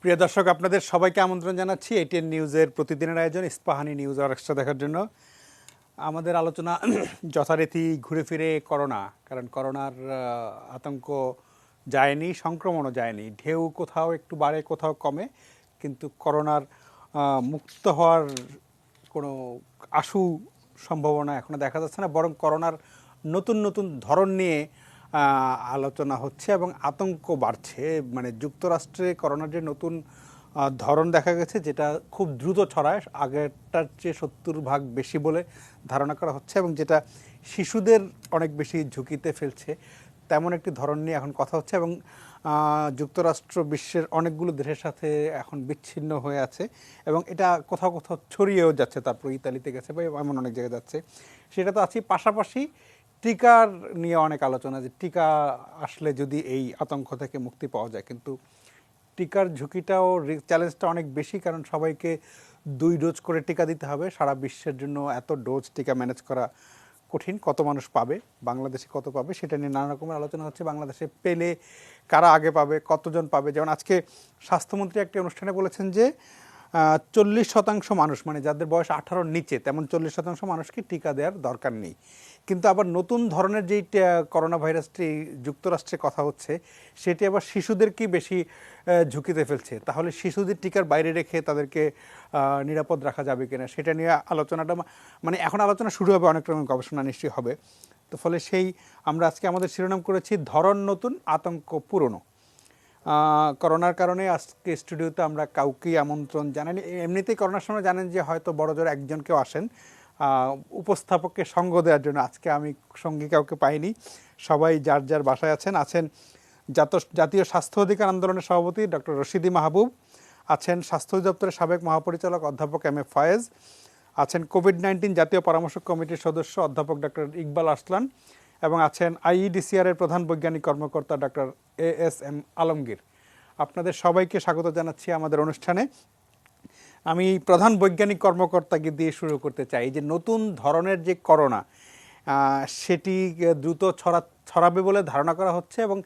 প্রিয় দর্শক, আপনাদের সবাইকে আমন্ত্রণ জানাচ্ছি এটিএন নিউজের প্রতিদিনের আয়োজন ইস্পাহানি নিউজ আর এক্সট্রা দেখার জন্য। আমাদের আলোচনা যথারীতি ঘুরে ফিরে করোনা, কারণ করোনার আতঙ্ক যায়নি, সংক্রমণও যায়নি, ঢেউ কোথাও একটু বাড়ে কোথাও কমে, কিন্তু করোনার মুক্ত হওয়ার কোনো আশু সম্ভাবনা এখনও দেখা যাচ্ছে না, বরং করোনার নতুন নতুন ধরন নিয়ে আলোচনা হচ্ছে এবং আতঙ্ক বাড়ছে। মানে যুক্তরাষ্ট্রে করোনার যে নতুন ধরন দেখা গেছে, যেটা খুব দ্রুত ছড়ায়, আগেরটার চেয়ে 70 ভাগ বেশি বলে ধারণা করা হচ্ছে, এবং যেটা শিশুদের অনেক বেশি ঝুঁকিতে ফেলছে, তেমন একটি ধরন নিয়ে এখন কথা হচ্ছে। এবং যুক্তরাষ্ট্র বিশ্বের অনেকগুলো দেশের সাথে এখন বিচ্ছিন্ন হয়ে আছে, এবং এটা কোথাও কোথাও ছড়িয়েও যাচ্ছে, তারপর ইতালিতে গেছে বা এমন অনেক জায়গায় যাচ্ছে। সেটা তো আছেই, পাশাপাশি টিকার নিয়ে অনেক আলোচনা, যে টিকা আসলে যদি এই আতঙ্ক থেকে মুক্তি পাওয়া যায়। কিন্তু টিকার ঝুঁকিটাও, চ্যালেঞ্জটা অনেক বেশি, কারণ সবাইকে 2 ডোজ করে টিকা দিতে হবে। সারা বিশ্বের জন্য এত ডোজ টিকা ম্যানেজ করা কঠিন। কত মানুষ পাবে, বাংলাদেশে কত পাবে, সেটা নিয়ে নানা রকমের আলোচনা হচ্ছে। বাংলাদেশে পেলে কারা আগে পাবে, কতজন পাবে। যেমন আজকে স্বাস্থ্যমন্ত্রী একটি অনুষ্ঠানে বলেছেন যে 40% মানুষ, মানে যাদের বয়স 18-র নিচে, তেমন 40% মানুষকে টিকা দেওয়ার দরকার নেই। কিন্তু আবার নতুন ধরনের যেই করোনা ভাইরাসটি যুক্তরাষ্ট্রে কথা হচ্ছে, সেটি আবার শিশুদেরকেই বেশি ঝুঁকিতে ফেলছে। তাহলে শিশুদের টিকার বাইরে রেখে তাদেরকে নিরাপদ রাখা যাবে কিনা, সেটা নিয়ে আলোচনাটা, মানে এখন আলোচনা শুরু হবে, অনেক রকম গবেষণা নিশ্চয়ই হবে। তো ফলে আমরা আজকে আমাদের শিরোনাম করেছি ধরন নতুন, আতঙ্ক পুরনো। করোনার কারণে আজকে স্টুডিওতে আমরা কাউকেই আমন্ত্রণ জানাইনি। এমনিতেই করোনার সময় জানেন যে হয়তো বড় জোর একজনকেও আসেন উপস্থাপককে সঙ্গ দেওয়ার জন্য। আজকে আমি সঙ্গী কাউকে পাইনি, সবাই যার যার বাসায় আছেন। জাতীয় স্বাস্থ্য অধিকার আন্দোলনের সভাপতি ডক্টর রশিদি মাহবুব আছেন, স্বাস্থ্য অধিদপ্তরের সাবেক মহাপরিচালক অধ্যাপক এম এ ফয়েজ আছেন, কোভিড-19 জাতীয় পরামর্শক কমিটির সদস্য অধ্যাপক ডক্টর ইকবাল আরসলান, এবং আছেন আইইডিসিআর এর প্রধান বৈজ্ঞানিক কর্মকর্তা ডক্টর এএসএম আলমগীর। আপনাদের সবাইকে স্বাগত জানাচ্ছি আমাদের অনুষ্ঠানে। আমি প্রধান বৈজ্ঞানিক কর্মকর্তাকে দিয়ে শুরু করতে চাই। যে নতুন ধরনের যে করোনা, সেটি দ্রুত ছড়াবে বলে ধারণা করা হচ্ছে, এবং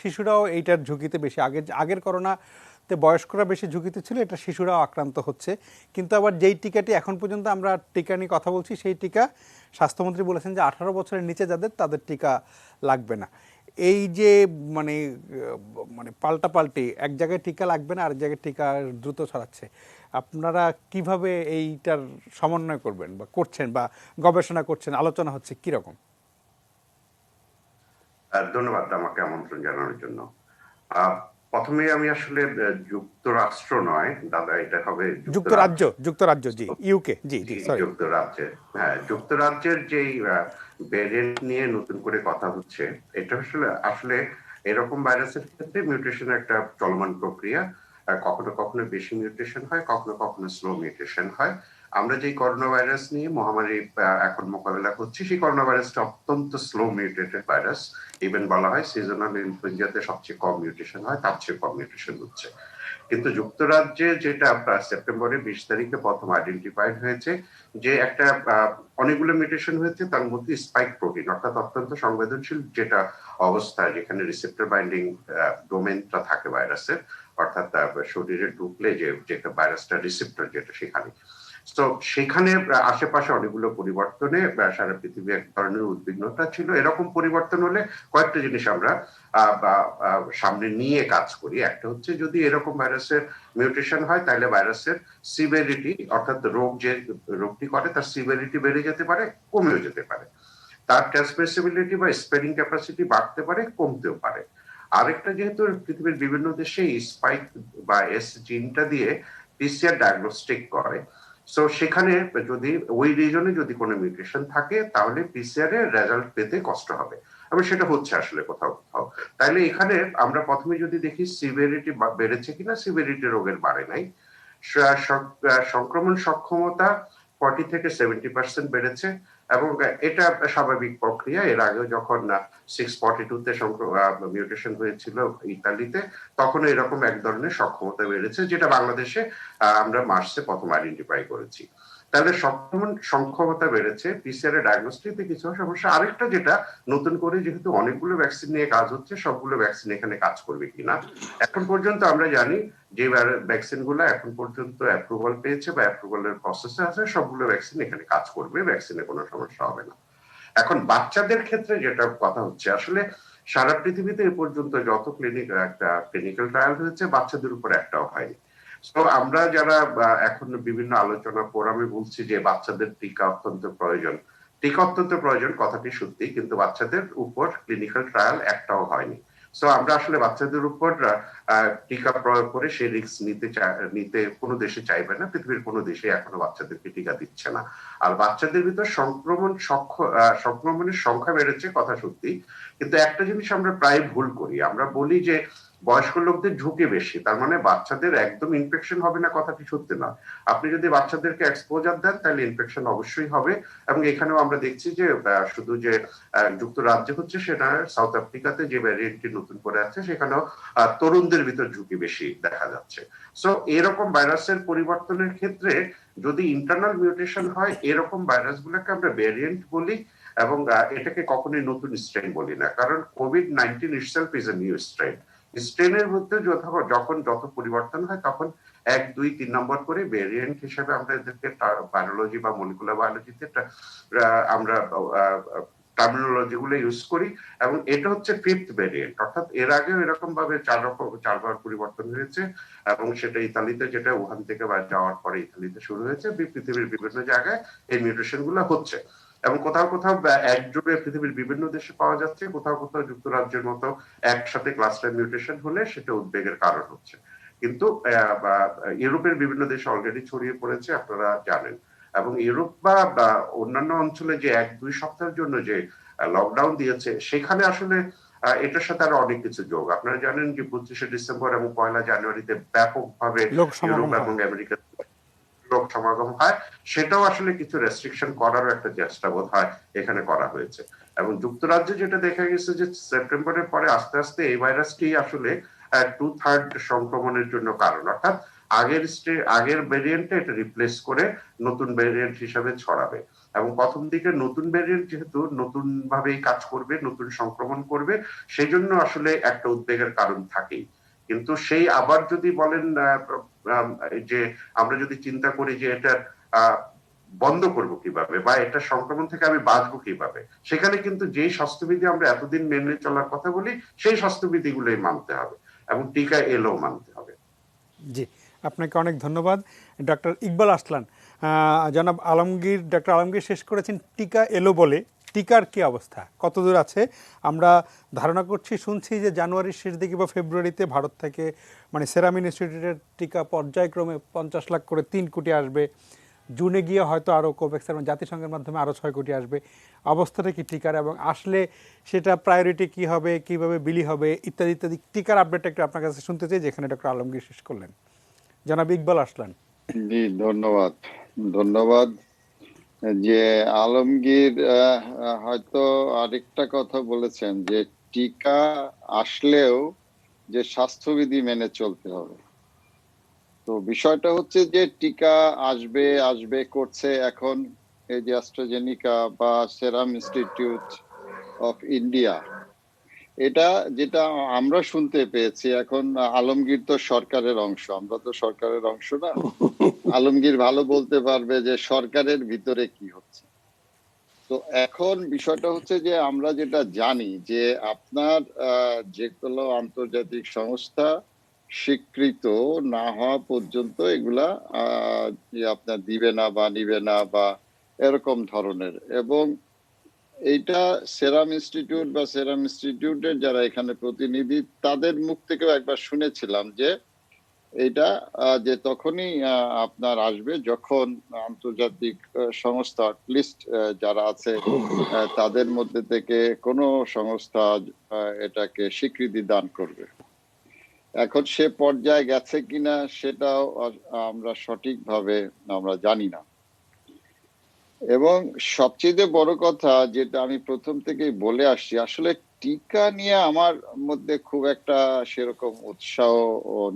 শিশুরাও এইটার ঝুঁকিতে বেশি। আগের করোনাতে বয়স্করা বেশি ঝুঁকিতে ছিল, এটা শিশুরাও আক্রান্ত হচ্ছে। কিন্তু আবার যেই টিকাটি এখন পর্যন্ত আমরা টিকা নিয়ে কথা বলছি, সেই টিকা স্বাস্থ্যমন্ত্রী বলেছেন যে 18 বছরের নিচে তাদের টিকা লাগবে না। এই যে মানে মানে পাল্টাপাল্টি, এক জায়গায় টিকা লাগবে না, আরেক জায়গায় টিকা দ্রুত ছড়াচ্ছে, আপনারা কিভাবে এইটার সমন্বয় করবেন বা করছেন, বা গবেষণা করছেন, আলোচনা হচ্ছে কিরকম? ধন্যবাদ আমাকে আমন্ত্রণ জানানোর জন্য। প্রথমে আমি আসলে যুক্তরাষ্ট্র নয় দাদা, এটা হবে যুক্তরাজ্য, জি, ইউকে, জি জি, সরি, যুক্তরাজ্যের, হ্যাঁ, যুক্তরাজ্যের যেই ভেরিয়েন্ট নিয়ে নতুন করে কথা হচ্ছে, এটা আসলে আসলে এরকম ভাইরাসের ক্ষেত্রে মিউটেশনের একটা চলমান প্রক্রিয়া। কখনো কখনো বেশি মিউটেশন হয়, কখনো কখনো স্লো মিউটেশন হয়। আমরা যে করোনা ভাইরাস নিয়ে মহামারী এখন মোকাবেলা করছি, সেই করোনা ভাইরাসটা অত্যন্ত স্লো মিউটেটেড ভাইরাস। ইভেন বলা হয় সিজনাল ইনফ্লুয়েঞ্জাতে সবচেয়ে কম মিউটেশন হয়, তার চেয়ে কম মিউটেশন হচ্ছে। কিন্তু যুক্তরাজ্যে যেটা সেপ্টেম্বরের 20 তারিখে প্রথম আইডেন্টিফাইড হয়েছে, যে একটা অনেকগুলো মিউটেশন হয়েছে, তার মধ্যে স্পাইক প্রোটিন, অর্থাৎ অত্যন্ত সংবেদনশীল যেটা অবস্থায়, যেখানে রিসেপ্টর বাইন্ডিং ডোমেনটা থাকে ভাইরাসের, অর্থাৎ শরীরে ঢুকলে যে ভাইরাসটা রিসেপ্টর যেটা, সেখানে আশেপাশে অনেকগুলো পরিবর্তনে সারা পৃথিবী এক ধরনের উদ্বিগ্নতা ছিল। এরকম পরিবর্তন হলে কয়েকটা জিনিস আমরা সামনে নিয়ে কাজ করি। একটা হচ্ছে, যদি এরকম ভাইরাসের মিউটেশন হয়, তাহলে ভাইরাসের সিভিয়ারিটি, অর্থাৎ রোগটি করে তার সিভিয়ারিটি বেড়ে যেতে পারে, কমেও যেতে পারে। তার ট্রান্সমিসিবিলিটি বা স্প্রেডিং ক্যাপাসিটি বাড়তে পারে, কমতেও পারে। আরেকটা, যেহেতু পৃথিবীর বিভিন্ন দেশে স্পাইক বা এস জিনটা দিয়ে পিসিআর ডায়াগনস্টিক করে, সো সেখানে যদি ওই রিজনে যদি কোনো মিউটেশন থাকে, তাহলে পিসিআর এর রেজাল্ট পেতে কষ্ট হবে, এবং সেটা হচ্ছে আসলে কোথাও কোথাও। তাইলে এখানে আমরা প্রথমে যদি দেখি সিভিয়ারিটি বেড়েছে কিনা, সিভিয়ারিটি রোগের বাড়ে নাই। সংক্রমণ সক্ষমতা 40 থেকে 70% বেড়েছে, এবং এটা স্বাভাবিক প্রক্রিয়া। এর আগেও যখন 642-তে মিউটেশন হয়েছিল ইতালিতে, তখন এরকম এক ধরনের সক্ষমতা বেড়েছে, যেটা বাংলাদেশে আমরা মার্চে প্রথম আইডেন্টিফাই করেছি। তাহলে সংক্রমণ সংখ্যকতা বেড়েছে, পিসিআর এর ডায়াগনস্টিকে কিছু সমস্যা। আরেকটা যেটা নতুন করে যেহেতু অনেকগুলো ভ্যাকসিন নিয়ে কাজ হচ্ছে, সবগুলো ভ্যাকসিন এখানে কাজ করবে কিনা। এখন পর্যন্ত আমরা জানি যে ভ্যাকসিন গুলো এখন পর্যন্ত অ্যাপ্রুভাল পেয়েছে বা অ্যাপ্রুভালের প্রসেসে আছে, সবগুলো ভ্যাকসিন এখানে কাজ করবে, ভ্যাকসিনে কোনো সমস্যা হবে না। এখন বাচ্চাদের ক্ষেত্রে যেটা কথা হচ্ছে, আসলে সারা পৃথিবীতে এ পর্যন্ত যত ক্লিনিক্যাল ট্রায়াল হয়েছে, বাচ্চাদের উপর একটাও হয়নি। তো আমরা যারা এখন বিভিন্ন আলোচনা ফোরামে বলছি যে বাচ্চাদের টিকা অত্যন্ত প্রয়োজন, টিকা অত্যন্ত প্রয়োজন কথাটি সত্যি, কিন্তু বাচ্চাদের উপর ক্লিনিক্যাল ট্রায়াল একটাও হয়নি। সো আমরা আসলে বাচ্চাদের উপর টিকা প্রয়োগ করে সেই রিস্ক নিতে কোনো দেশে চাইবে না, পৃথিবীর কোনো দেশে এখনো বাচ্চাদেরকে টিকা দিচ্ছে না। আর বাচ্চাদের ভিতর সংক্রমণের সংখ্যা বেড়েছে কথা সত্যি, কিন্তু একটা জিনিস আমরা প্রায় ভুল করি, আমরা বলি যে বয়স্ক লোকদের ঝুঁকি বেশি, তার মানে বাচ্চাদের একদম ইনফেকশন হবে না কথাটি সত্যি নয়। আপনি যদি বাচ্চাদেরকে এক্সপোজার দেন তাহলে ইনফেকশন অবশ্যই হবে। এবং এখানেও আমরা দেখছি যে শুধু যে যুক্তরাজ্যে হচ্ছে সেটা, সাউথ আফ্রিকাতে যে ভ্যারিয়েন্টটি নতুন করে আছে সেখানেও তরুণদের ভিতর ঝুঁকি বেশি দেখা যাচ্ছে। সো এরকম ভাইরাসের পরিবর্তনের ক্ষেত্রে যদি ইন্টারনাল মিউটেশন হয়, এরকম ভাইরাসগুলোকে আমরা ভ্যারিয়েন্ট বলি, এবং এটাকে কখনোই নতুন স্ট্রেন বলি না, কারণ কোভিড-19 itself is a new strain. স্ট্রেনের মধ্যে যখন যত পরিবর্তন হয়, তখন 1, 2, 3 নম্বর করে ভেরিয়েন্ট হিসেবে আমরা এদেরকে বায়োলজি বা মলিকুলার বায়োলজিতে আমরা টার্মিনোলজি গুলো ইউজ করি। এবং এটা হচ্ছে ফিফথ ভেরিয়েন্ট, অর্থাৎ এর আগেও এরকম ভাবে চারবার পরিবর্তন হয়েছে, এবং সেটা ইতালিতে, যেটা উহান থেকে যাওয়ার পরে ইতালিতে শুরু হয়েছে, পৃথিবীর বিভিন্ন জায়গায় এই মিউটেশন গুলো হচ্ছে। এবং কোথাও কোথাও একযোগে পৃথিবীর বিভিন্ন দেশে পাওয়া যাচ্ছে, কোথাও কোথাও যুক্তরাজ্যের মতো একসাথে ক্লাস্টার মিউটেশন হলে সেটা উদ্বেগের কারণ হচ্ছে। কিন্তু ইউরোপের বিভিন্ন দেশে অলরেডি ছড়িয়ে পড়েছে, আপনারা জানেন। এবং ইউরোপ বা অন্যান্য অঞ্চলে যে 1-2 সপ্তাহের জন্য যে লকডাউন দিয়েছে, সেখানে আসলে এটার সাথে আরো অনেক কিছু যোগ। আপনারা জানেন যে 25শে ডিসেম্বর এবং 1লা জানুয়ারিতে ব্যাপকভাবে লোক ইউরোপ সমাগম এবং হয়। আমেরিকা লোক সমাগম হয়, সেটাও আসলে কিছু রেস্ট্রিকশন করারও একটা চেষ্টা বোধ হয় এখানে করা হয়েছে। এবং যুক্তরাজ্যে যেটা দেখা গেছে যে সেপ্টেম্বরের পরে আস্তে আস্তে এই ভাইরাসটি আসলে 2/3 সংক্রমণের জন্য কারণ, অর্থাৎ আগের ভেরিয়েন্টে এটা রিপ্লেস করে নতুন ভেরিয়েন্ট হিসাবে ছড়াবে। এবং প্রথম দিকে নতুন ভেরিয়েন্ট যেহেতু নতুন ভাবেই কাজ করবে, নতুন সংক্রমণ করবে, সেই জন্য আসলে একটা উদ্বেগের কারণ থাকেই। কিন্তু সেই আবার যদি বলেন যে আমরা যদি চিন্তা করি যে এটা বন্ধ করব কিভাবে, বা এটা সংক্রমণ থেকে আমি বাঁচবো কিভাবে, সেখানে কিন্তু যেই স্বাস্থ্যবিধি আমরা এতদিন মেনে চলার কথা বলি, সেই স্বাস্থ্যবিধি গুলোই মানতে হবে, এবং টিকা এলেও মানতে হবে। জি, আপনাকে অনেক ধন্যবাদ ডক্টর ইকবাল আরসলান। জনাব আলমগীর, ডক্টর আলমগীর শেষ করেছেন টিকা এলো বলে। টিকার কি অবস্থা, কতদূর আছে? আমরা ধারণা করছি, শুনছি যে জানুয়ারির শেষ দিকে বা ফেব্রুয়ারিতে ভারত থেকে, মানে সেরাম ইনস্টিটিউটের টিকা পর্যায়ক্রমে 50 লাখ করে 3 কোটি আসবে। জুনে গিয়ে হয়তো আরও কোভ্যাক্সের জাতিসংঘের মাধ্যমে আরও 6 কোটি আসবে। অবস্থাটা কি টিকার, এবং আসলে সেটা প্রায়োরিটি কি হবে, কিভাবে বিলি হবে, ইত্যাদি ইত্যাদি টিকার আপডেট একটু আপনার কাছে শুনতে চাই, যেখানে ডক্টর আলমগীর শেষ করলেন। জনাব ইকবাল আরসলান। জি, ধন্যবাদ। ধন্যবাদ। যে আলমগীর হয়তো আরেকটা কথা বলেছেন যে টিকা আসলেও যে স্বাস্থ্যবিধি মেনে চলতে হবে। তো বিষয়টা হচ্ছে যে টিকা আসবে আসবে করছে এখন এই যে অ্যাস্ট্রাজেনিকা বা সেরাম ইনস্টিটিউট অফ ইন্ডিয়া, এটা যেটা আমরা শুনতে পেয়েছি। এখন আলমগীর তো সরকারের অংশ, আমরা তো সরকারের অংশ না। আলমগীর ভালো বলতে পারবে যে সরকারের ভিতরে কি হচ্ছে। তো এখন বিষয়টা হচ্ছে যে আমরা যেটা জানি যে আপনার যেগুলো আন্তর্জাতিক সংস্থা স্বীকৃত না হওয়া পর্যন্ত এগুলা আপনার দিবে না বা নিবে না বা এরকম ধরনের। এবং এইটা সেরাম ইনস্টিটিউট বা সেরাম ইনস্টিটিউটের যারা এখানে প্রতিনিধি, তাদের মুখ থেকেও একবার শুনেছিলাম যে এটা যে তখনই আপনার আসবে যখন আন্তর্জাতিক সংস্থা লিস্ট যারা আছে তাদের মধ্যে থেকে কোনো সংস্থা এটাকে স্বীকৃতি দান করবে। এখন সে পর্যায়ে গেছে কিনা সেটাও আমরা সঠিকভাবে আমরা জানি না। এবং সবচেয়ে বড় কথা যেটা আমি প্রথম থেকেই বলে আসছি, আসলে টিকা নিয়ে আমার মধ্যে খুব একটা সেরকম উৎসাহ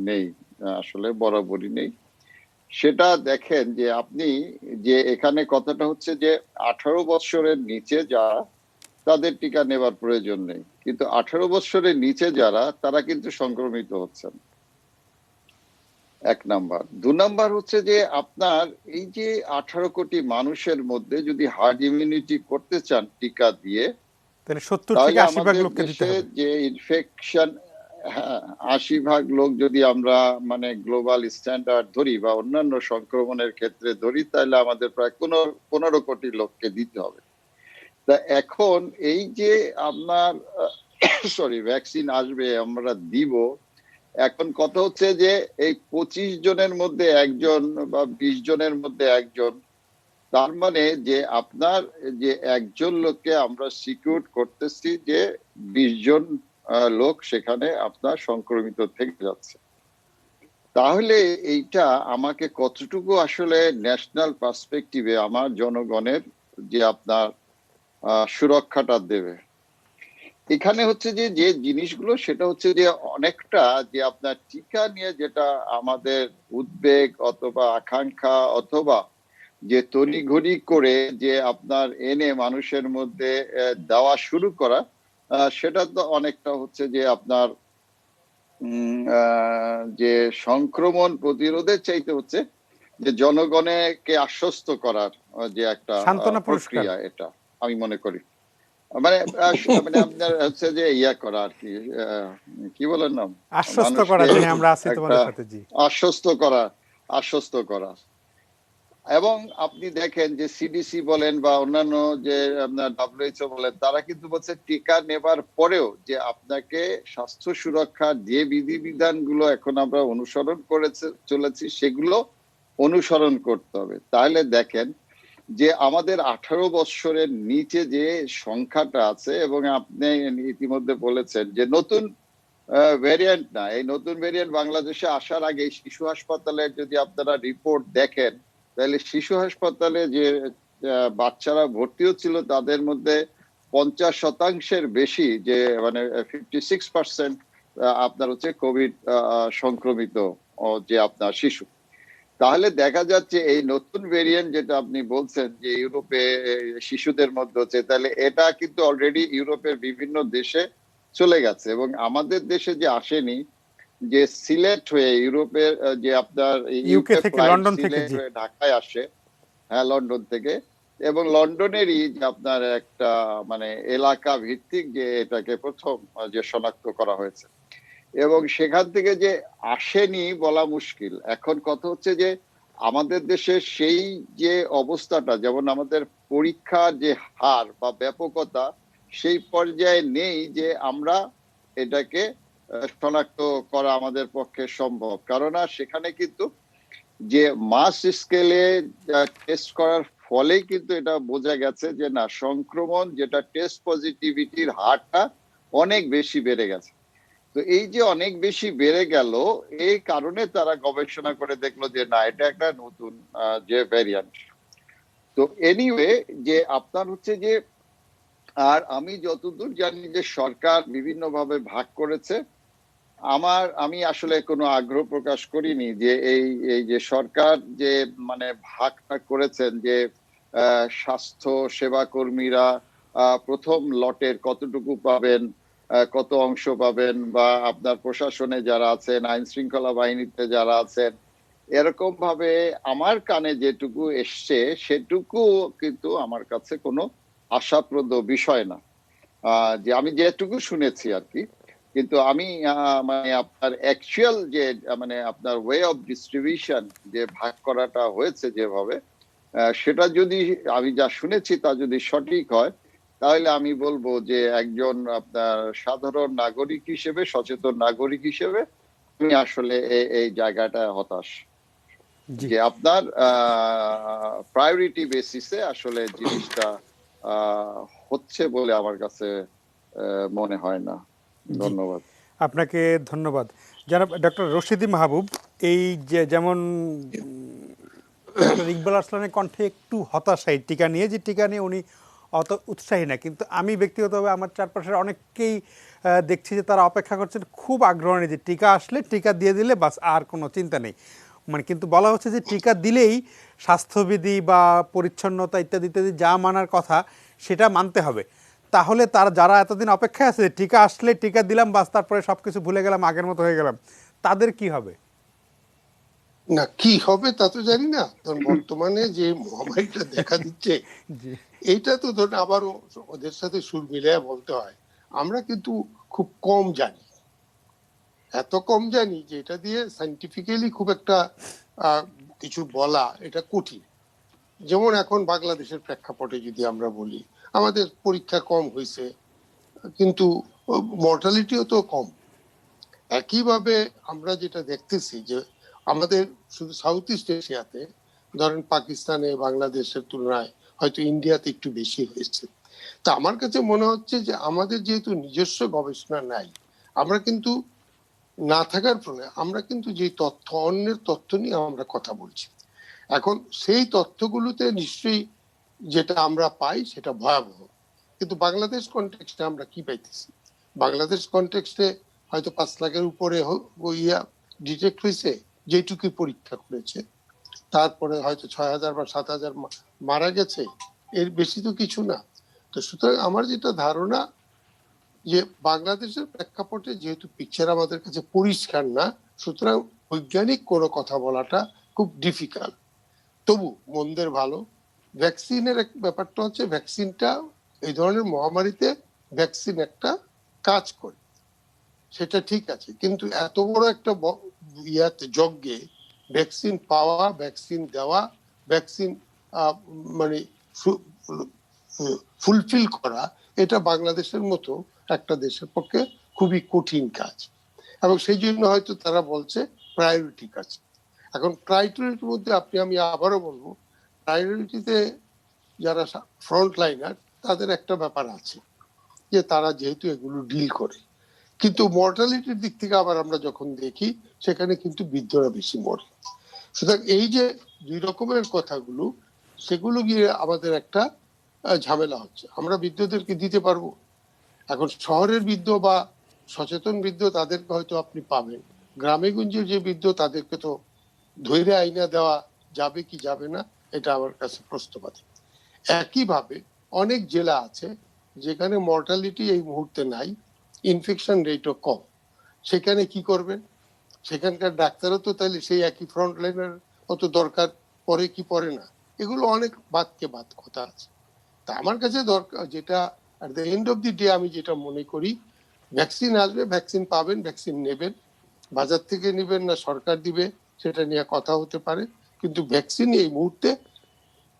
নেই, আসলে বরাবরই নেই। সেটা দেখেন যে আপনি যে এখানে কথাটা হচ্ছে যে 18 বছরের নিচে যারা, তাদের টিকা নেবার প্রয়োজন নেই, কিন্তু 18 বছরের নিচে যারা, তারা কিন্তু সংক্রমিত হচ্ছেন। 1 নাম্বার। 2 নাম্বার হচ্ছে যে আপনার এই যে 18 কোটি মানুষের মধ্যে যদি হার্ড ইমিউনিটি করতে চান টিকা দিয়ে, তাহলে 70 থেকে তাহলে 80 ভাগ আমাদের লোককে দিতে দেশে হবে। যে ইনফেকশন, 80 ভাগ লোক যদি আমরা মানে গ্লোবাল স্ট্যান্ডার্ড ধরি বা অন্যান্য সংক্রমণের ক্ষেত্রে ধরি, তাহলে আমাদের প্রায় 15 কোটি লোককে দিতে হবে। তা এখন এই যে আপনার সরি ভ্যাকসিন আসবে, আমরা দিব, এখন কথা হচ্ছে যে এই 25 জনের মধ্যে একজন বা 20 জনের মধ্যে একজন, তার মানে যে আপনার যে একজন লোককে আমরা সিকিউর করতেছি যে 20 জন লোক সেখানে আপনার সংক্রমিত থেকে যাচ্ছে। তাহলে এইটা আমাকে কতটুকু আসলে ন্যাশনাল পার্সপেক্টিভে আমার জনগণের যে আপনার সুরক্ষাটা দেবে। এখানে হচ্ছে যে যে জিনিসগুলো, সেটা হচ্ছে যে অনেকটা যে আপনার টিকা নিয়ে যেটা আমাদের উদ্বেগ অথবা আকাঙ্ক্ষা অথবা যে তড়িঘড়ি করে যে আপনার এনে মানুষের মধ্যে দেওয়া শুরু করা, সেটা তো অনেকটা হচ্ছে যে আপনার যে সংক্রমণ প্রতিরোধের চাইতে হচ্ছে যে জনগণকে আশ্বস্ত করার যে একটা সান্ত্বনা পুরস্কার। প্রক্রিয়া, এটা আমি মনে করি। মানে মানে আপনার হচ্ছে যে ইয়া করা আর কি, কি বলেন না, আশ্বস্ত করা মানুষকে যে আমরা আছি একটা তোমাদের সাথে, জি। আশ্বস্ত করা, আশ্বস্ত করা। এবং আপনি দেখেন যে সিডিসি বলেন বা অন্যান্য যে আপনার WHO বলেন, তারা কিন্তু বলছে টিকা নেবার পরেও যে আপনাকে স্বাস্থ্য সুরক্ষা যে বিধিবিধানগুলো এখন আমরা অনুসরণ চলেছি, সেগুলো অনুসরণ করতে হবে। তাহলে দেখেন যে আমাদের 18 বছরের নিচে যে সংখ্যাটা আছে, এবং আপনি ইতিমধ্যে বলেছেন যে নতুন ভ্যারিয়েন্ট না, এই নতুন ভ্যারিয়েন্ট বাংলাদেশে আসার আগে শিশু হাসপাতালের যদি আপনারা রিপোর্ট দেখেন, তাহলে শিশু হাসপাতালে যে বাচ্চারা ভর্তি হচ্ছিল, তাদের মধ্যে 50% বেশি, যে মানে 56% আপনার হচ্ছে কোভিড সংক্রমিত যে আপনার শিশু। তাহলে দেখা যাচ্ছে এই নতুন ভেরিয়েন্ট যেটা আপনি বলছেন যে ইউরোপে শিশুদের মধ্যে হচ্ছে, তাহলে এটা কিন্তু অলরেডি ইউরোপের বিভিন্ন দেশে চলে গেছে, এবং আমাদের দেশে যে আসেনি, যে সিলেট হয়ে ইউরোপের যে আপনার ইউকে ইউকে থেকে, ফ্লাইট লন্ডন থেকে, সিলেট জি। হয়ে ঢাকায় আসে, হ্যাঁ লন্ডন থেকে, এবং লন্ডনেরই যে আপনার একটা মানে এলাকা ভিত্তিক যে এটাকে প্রথম যে শনাক্ত করা হয়েছে, এবং সেখান থেকে যে আসেনি বলা মুশকিল। এখন কথা হচ্ছে যে আমাদের দেশে সেই যে অবস্থাটা, যেমন আমাদের পরীক্ষার যে হার বা ব্যাপকতা সেই পর্যায়ে নেই যে আমরা এটাকে শনাক্ত করা আমাদের পক্ষে সম্ভব। কারণ সেখানে কিন্তু যে মাস স্কেলে টেস্ট করার ফলেই কিন্তু এটা বোঝা গেছে যে না, সংক্রমণ যেটা টেস্ট পজিটিভিটির হারটা অনেক বেশি বেড়ে গেছে। তো এই যে অনেক বেশি বেড়ে গেল, এই কারণে তারা গবেষণা করে দেখলো যে না, এটা একটা নতুন যে ভ্যারিয়েন্ট। তো এনিওয়ে, যে আপনার হচ্ছে যে, আর আমি যতদূর জানি যে সরকার বিভিন্নভাবে ভাগ করেছে। আমি আসলে কোনো আগ্রহ প্রকাশ করিনি যে এই এই যে সরকার যে মানে ভাগটা করেছেন, যে স্বাস্থ্য সেবা কর্মীরা প্রথম লটের কতটুকু পাবেন, কত অংশ পাবেন, বা আপনার প্রশাসনে যারা আছেন, আইন শৃঙ্খলা বাহিনীতে যারা আছেন, এরকম ভাবে আমার কানে যেটুকু এসছে সেটুকু কিন্তু আমার কাছে কোনো আশাপ্রদ বিষয় না, যে আমি যেটুকু শুনেছি আর কি। কিন্তু আমি মানে আপনার অ্যাকচুয়াল যে মানে আপনার ওয়ে অফ ডিস্ট্রিবিউশন যে ভাগ করাটা হয়েছে যেভাবে, সেটা যদি আমি যা শুনেছি তা যদি সঠিক হয়, তাহলে আমি বলবো যে একজন আপনার সাধারণ নাগরিক হিসেবে, সচেতন নাগরিক হিসেবে আমি আসলে এই জায়গাটা হতাশ জি। যে আপনার প্রায়োরিটি বেসিসে আসলে জিনিসটা হচ্ছে বলে আমার কাছে মনে হয় না। জি, ধন্যবাদ। আপনাকে ধন্যবাদ। যারা ডক্টর রশিদি মাহবুব, এই যে যেমন ডক্টর ইকবাল আরসলানের কণ্ঠে একটু হতাশা এই টিকা নিয়ে, যে টিকা নিয়ে উনি অত উৎসাহী না, কিন্তু আমি ব্যক্তিগতভাবে আমার চারপাশের অনেককেই দেখছি যে তারা অপেক্ষা করছেন খুব আগ্রহ নিয়ে, যে টিকা আসলে টিকা দিয়ে দিলে বাস আর কোনো চিন্তা নেই। মানে কিন্তু বলা হচ্ছে যে টিকা দিলেই স্বাস্থ্যবিধি বা পরিচ্ছন্নতা ইত্যাদি ইত্যাদি যা মানার কথা সেটা মানতে হবে। তাহলে তারা যারা এতদিন অপেক্ষায় আছে টিকা আসলে টিকা দিলাম বাস তারপরে সব কিছু ভুলে গেলাম আগের মতো হয়ে গেলাম, তাদের কি হবে? না, কি হবে তা তো জানি না, কারণ বর্তমানে যে মহামারীটা দেখা দিচ্ছে জি এইটা তো ধরুন আবারও ওদের সাথে সুর মিলিয়ে বলতে হয়, আমরা কিন্তু খুব কম জানি, এত কম জানি যে এটা দিয়ে সাইন্টিফিক্যালি খুব একটা কিছু বলা এটা কঠিন। যেমন এখন বাংলাদেশের প্রেক্ষাপটে যদি আমরা বলি, আমাদের পরীক্ষা কম হয়েছে কিন্তু মর্টালিটিও তো কম। একইভাবে আমরা যেটা দেখতেছি যে আমাদের শুধু সাউথ ইস্ট এশিয়াতে ধরেন পাকিস্তানে বাংলাদেশের তুলনায় হয়তো ইন্ডিয়াতে একটু বেশি হয়েছে। তা আমার কাছে মনে হচ্ছে যে আমাদের যেহেতু নিজস্ব গবেষণা নাই, আমরা কিন্তু না থাকার ফলে আমরা কিন্তু যে তথ্য অন্যের তথ্য নিয়ে আমরা কথা বলছি, এখন সেই তথ্যগুলোতে নিশ্চয়ই যেটা আমরা পাই সেটা ভয়াবহ। কিন্তু বাংলাদেশ কনটেক্সটে আমরা কি পাইতেছি, বাংলাদেশ কনটেক্সটে হয়তো 5 লাখের উপরে ইয়া ডিটেক্ট হয়েছে যেটুকু পরীক্ষা করেছে, তারপরে হয়তো 6,000 বা 7,000 মারা গেছে, এর বেশি তো কিছু না। তো সুতরাং আমার যেটা ধারণা যে বাংলাদেশের প্রেক্ষাপটে যেহেতু পিকচার আমাদের কাছে পরিষ্কার না, সুতরাং বৈজ্ঞানিক কোনো কথা বলাটা খুব ডিফিকাল্ট। তবু মন্দের ভালো, ভ্যাকসিনের এক ব্যাপারটা হচ্ছে ভ্যাকসিনটা এই ধরনের মহামারীতে ভ্যাকসিন একটা কাজ করে, সেটা ঠিক আছে, কিন্তু এত বড় একটা ইয়াতে যজ্ঞে ভ্যাকসিন পাওয়া, ভ্যাকসিন দেওয়া, ভ্যাকসিন মানে ফুলফিল করা, এটা বাংলাদেশের মতো একটা দেশের পক্ষে খুবই কঠিন কাজ, এবং সেই জন্য হয়তো তারা বলছে প্রায়োরিটি কাজ। এখন প্রায়োরিটির মধ্যে আমি আবারও বলবো, প্রায়োরিটিতে যারা ফ্রন্ট লাইনার তাদের একটা ব্যাপার আছে যে তারা যেহেতু এগুলো ডিল করে, কিন্তু মর্টালিটির দিক থেকে আবার আমরা যখন দেখি সেখানে কিন্তু বৃদ্ধরা বেশি মরে। সুতরাং এই যে দুই রকমের কথাগুলো, সেগুলো গিয়ে আমাদের একটা ঝামেলা হচ্ছে। আমরা বৃদ্ধদেরকে দিতে পারবো, এখন শহরের বৃদ্ধ বা সচেতন বৃদ্ধ তাদেরকে হয়তো আপনি পাবেন, গ্রামে গঞ্জের যে বৃদ্ধ তাদেরকে তো ধৈর্য আইনা দেওয়া যাবে কি যাবে না, এটা আমার কাছে প্রশ্নবাদী। একইভাবে অনেক জেলা আছে যেখানে মর্টালিটি এই মুহূর্তে নাই, ইনফেকশন রেটও কম, সেখানে কি করবেন? সেখানকার ডাক্তারও তো তাহলে সেই একই ফ্রন্ট লাইনের অত দরকার পড়ে কি পড়ে না, এগুলো অনেক বাদকে বাদ কথা আছে। তা আমার কাছে দরকার যেটা at the end of the day আমি যেটা মনে করি, ভ্যাকসিন আসবে, ভ্যাকসিন পাবেন, ভ্যাকসিন নেবেন, বাজার থেকে নেবেন না সরকার দিবে সেটা নিয়ে কথা হতে পারে, কিন্তু ভ্যাকসিন এই মুহূর্তে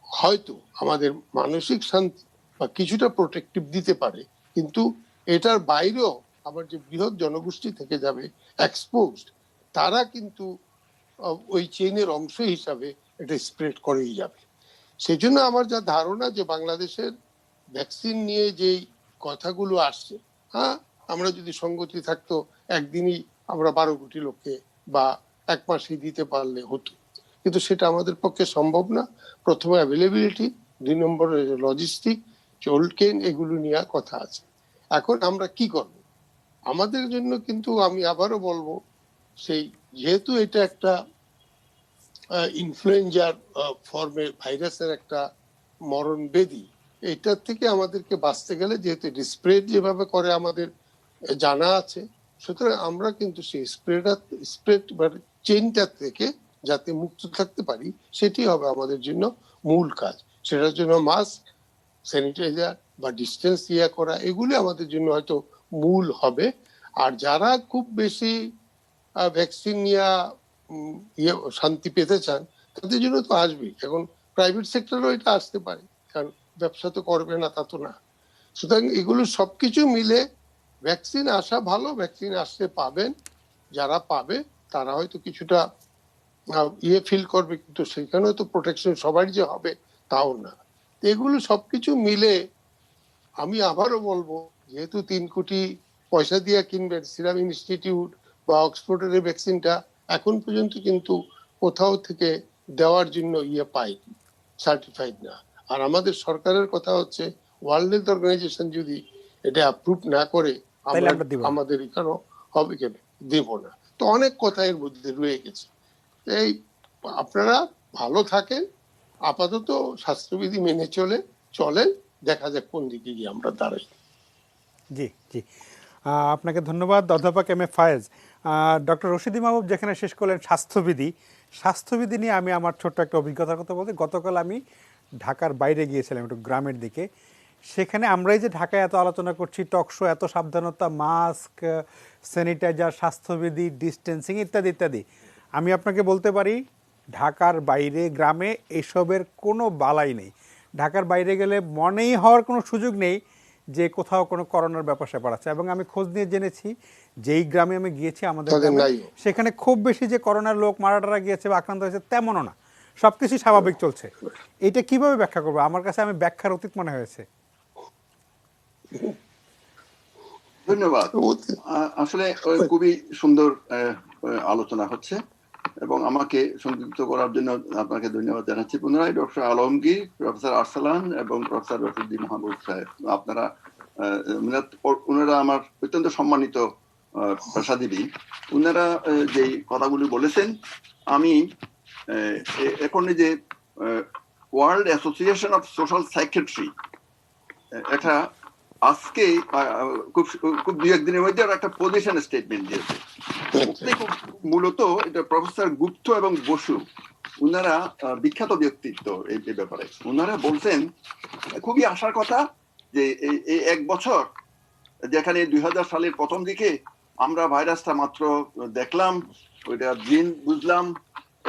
হয়তো আমাদের মানসিক শান্তি বা কিছুটা প্রোটেক্টিভ দিতে পারে, কিন্তু এটার বাইরেও আবার যে বৃহৎ জনগোষ্ঠী থেকে যাবে এক্সপোজড, তারা কিন্তু ওই চেইনের অংশ হিসাবে এটা স্প্রেড করেই যাবে। সেই জন্য আমার যা ধারণা যে বাংলাদেশের ভ্যাকসিন নিয়ে যেই কথাগুলো আসছে, হ্যাঁ আমরা যদি সঙ্গতি থাকতো একদিনই আমরা 12 কোটি লোককে বা 1 মাসেই দিতে পারলে হতো, কিন্তু সেটা আমাদের পক্ষে সম্ভব না। প্রথমে অ্যাভেলেবিলিটি, 2 নম্বরে লজিস্টিক, কোল্ড চেইন, এগুলো নিয়ে কথা আছে। এখন আমরা কি করব? আমাদের জন্য কিন্তু আমি আবারও বলবো, সেই যেহেতু এটা একটা ইনফ্লুয়েঞ্জার ফর্মের ভাইরাসের একটা মরণ ব্যাধি, এটার থেকে আমাদেরকে বাঁচতে গেলে যেহেতু স্প্রেড যেভাবে করে আমাদের জানা আছে, সুতরাং আমরা কিন্তু সেই স্প্রেড চেইনটা থেকে যাতে মুক্ত থাকতে পারি, সেটি হবে আমাদের জন্য মূল কাজ। সেটার জন্য মাস্ক, স্যানিটাইজার বা ডিস্টেন্স ইয়ে করা, এগুলি আমাদের জন্য হয়তো মূল হবে। আর যারা খুব বেশি ভ্যাকসিন নিয়ে শান্তি পেতে চান, তাদের জন্য তো আসবেই। এখন প্রাইভেট সেক্টরও এটা আসতে পারে, কারণ ব্যবসা তো করবে না তা তো না। সুতরাং এগুলো সবকিছু মিলে ভ্যাকসিন আসা ভালো, ভ্যাকসিন আসতে পাবেন, যারা পাবে তারা হয়তো কিছুটা ফিল করবে, কিন্তু সেখানেও তো প্রোটেকশন সবার যে হবে তাও না। এগুলো সবকিছু মিলে আমি আবারও বলবো, যেহেতু 3 কোটি পয়সা দিয়ে কিনবেন, সিরাম ইনস্টিটিউট বা অক্সফোর্ডের ভ্যাকসিনটা এখন পর্যন্ত কিন্তু কোথাও থেকে দেওয়ার জন্য পায়নি, সার্টিফাইড না। আর আমাদের সরকারের কথা হচ্ছে ওয়ার্ল্ড হেলথ অর্গানাইজেশন যদি এটা অ্যাপ্রুভ না করে আমাদের এখানেও হবে কেন, দেব না। তো অনেক কথা এর মধ্যে রয়ে গেছে। এই আপনারা ভালো থাকেন, আপাতত স্বাস্থ্যবিধি মেনে চলেন, দেখা যাক কোন দিকে গিয়ে আমরা দাঁড়াই। জি জি, আপনাকে ধন্যবাদ অধ্যাপক M A Fayez. Doctor Rashidi মাহবুব যেখানে শেষ করলেন স্বাস্থ্যবিধি নিয়ে আমি আমার ছোট্ট একটা অভিজ্ঞতার কথা বলতে, গতকাল আমি ঢাকার বাইরে গিয়েছিলাম একটু গ্রামের দিকে। সেখানে আমরাই যে ঢাকায় এত আলোচনা করছি, টকশো, এত সাবধানতা, মাস্ক, স্যানিটাইজার, স্বাস্থ্যবিধি, ডিস্টেন্সিং ইত্যাদি ইত্যাদি, আমি আপনাকে বলতে পারি ঢাকার বাইরে গ্রামে এসবের কোনো বালাই নেই। ঢাকার বাইরে গেলে মনেই হওয়ার কোনো সুযোগ নেই যে কোথাও কোনো করোনার ব্যাপার স্যাপার আছে। এবং আমি খোঁজ নিয়ে জেনেছি যেই গ্রামে আমি গিয়েছি আমাদের গ্রামে, সেখানে খুব বেশি যে করোনার লোক মারা টারা গিয়েছে বা আক্রান্ত হয়েছে তেমনও না, সব কিছু স্বাভাবিক চলছে। এটা কিভাবে ব্যাখ্যা করবো? আমার কাছে আমি ব্যাখ্যার অতীত মনে হয়েছে। ধন্যবাদ। আসলে খুবই সুন্দর আলোচনা হচ্ছে এবং আমাকে সংযুক্ত করার জন্য আপনাকে ধন্যবাদ জানাচ্ছি পুনরায়। ডক্টর আলমগীর, প্রফেসর আরসালান এবং প্রফেসর রশিদি মাহবুব সাহেব, আপনারা ওনারা আমার অত্যন্ত সম্মানিত পেশাজীবী। ওনারা যে কথাগুলি বলেছেন, আমি এখন যে world association of social psychiatry এটা আজকে খুব দু একদিনের মধ্যে একটা পজিশন স্টেটমেন্ট দিয়েছে। মূলত এটা প্রফেসর গুপ্ত এবং বসু, ওনারা বিখ্যাত ব্যক্তিত্ব এই ব্যাপারে। ওনারা বলছেন খুবই আশার কথা যে এই এক বছর, যেখানে 2000 সালের প্রথম দিকে আমরা ভাইরাসটা মাত্র দেখলাম, ওইটা জিন বুঝলাম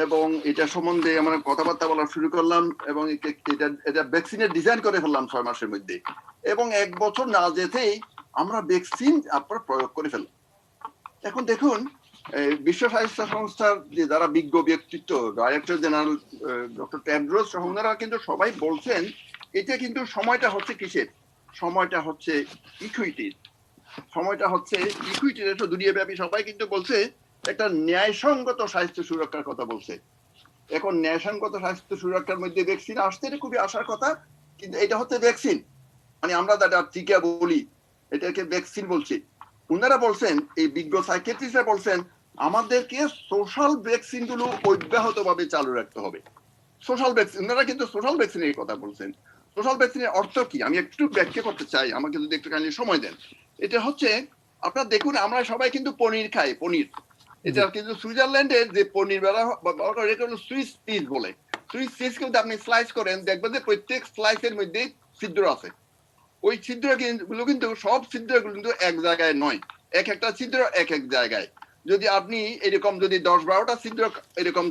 এবং এটা সম্বন্ধে আমরা কথাবার্তা বলা শুরু করলাম এবং এটা ভ্যাকসিনের ডিজাইন করে ফেললাম 6 মাসের মধ্যে, এবং এক বছর না যেতেই আমরা ভ্যাকসিন আপনার প্রয়োগ করে ফেললাম। এখন দেখুন, বিশ্ব স্বাস্থ্য সংস্থার যে যারা বিজ্ঞ ব্যক্তিত্ব, ডাইরেক্টর জেনারেল ডক্টর টেড্রোস, ওনারা কিন্তু সবাই বলছেন এটা কিন্তু সময়টা হচ্ছে কিসের? সময়টা হচ্ছে ইকুইটির। সময়টা হচ্ছে ইকুইটির। এটা দুনিয়াব্যাপী সবাই কিন্তু বলছে একটা ন্যায়সঙ্গত স্বাস্থ্য সুরক্ষার কথা বলছে। এখন ন্যায়সঙ্গত স্বাস্থ্য সুরক্ষার মধ্যে ভ্যাকসিন আসতে, এটা খুবই আশার কথা, কিন্তু এটা হচ্ছে ভ্যাকসিন, মানে আমরা যেটা টিকা বলি এটাকে ভ্যাকসিন বলছি। ওনারা বলছেন, এই বিজ্ঞ সাইকিয়াট্রিস্টরা বলছেন আমাদেরকে সোশ্যাল ভ্যাকসিন গুলো অব্যাহত ভাবে চালু রাখতে হবে। সোশ্যাল ভ্যাকসিন, ওনারা কিন্তু সোশ্যাল ভ্যাকসিনের কথা বলছেন। সোশ্যাল ভ্যাকসিনের অর্থ কি আমি একটু ব্যাখ্যা করতে চাই, আমাকে যদি একটু কাইন্ডলি সময় দেন। এটা হচ্ছে, আপনারা দেখুন আমরা সবাই কিন্তু পনির খাই, পনির। এটা কিন্তু সুইজারল্যান্ডের যে পনির এটা হলো সুইস চিজ বলে। সুইস চিজ কিন্তু আপনি স্লাইস করেন, দেখবেন যে প্রত্যেক স্লাইসের মধ্যে ছিদ্র আছে। ওই ছিদ্র গুলো কিন্তু সব ছিদ্রগুলো কিন্তু এক জায়গায় নয়, এক একটা ছিদ্র এক এক জায়গায়। যদি আপনি এরকম যদি 10-12টা ছিদ্র এরকম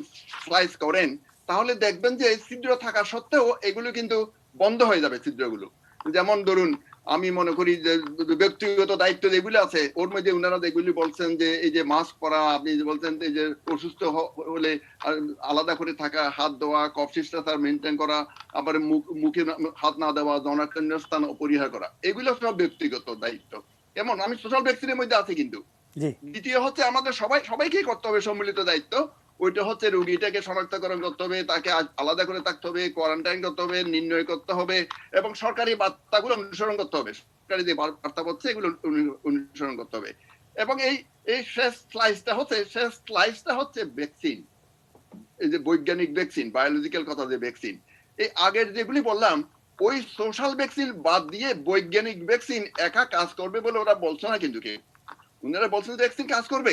স্লাইস করেন, তাহলে দেখবেন যে ছিদ্র থাকা সত্ত্বেও এগুলো কিন্তু বন্ধ হয়ে যাবে ছিদ্রগুলো। যেমন ধরুন, আমি মনে করি যে ব্যক্তিগত দায়িত্ব যেগুলো আছে ওর মধ্যে ওনারা যেগুলি বলছেন যে এই যে মাস্ক পরা, আপনি বলছেন এই যে অসুস্থ হলে আলাদা করে থাকা, হাত ধোয়া, কফ শিষ্টাচার মেনটেন করা, আবার মুখে হাত না দেওয়া, জনাকীর্ণ স্থান অপরিহার করা, এগুলো সব ব্যক্তিগত দায়িত্ব। এমন আমি সোশ্যাল ভ্যাকসিনের মধ্যে আছি। কিন্তু দ্বিতীয় হচ্ছে আমাদের সবাইকেই করতে হবে সম্মিলিত দায়িত্ব। ওইটা হচ্ছে রোগীটাকে শনাক্তকরণ করতে হবে, তাকে আলাদা করে থাকতে হবে, কোয়ারেন্টাইন করতে হবে, নির্ণয় করতে হবে এবং সরকারি বার্তাগুলো অনুসরণ করতে হবে। সরকারি যে বার্তা হচ্ছে এগুলো অনুসরণ করতে হবে। এবং এই শেষ স্লাইসটা হচ্ছে ভ্যাকসিন, এই যে বৈজ্ঞানিক ভ্যাকসিন, বায়োলজিক্যাল কথা যে ভ্যাকসিন। এই আগের যেগুলি বললাম, ওই সোশ্যাল ভ্যাকসিন বাদ দিয়ে বৈজ্ঞানিক ভ্যাকসিন একা কাজ করবে বলে ওরা বলছে না। কিন্তু ওনারা বলছেন ভ্যাকসিন কাজ করবে,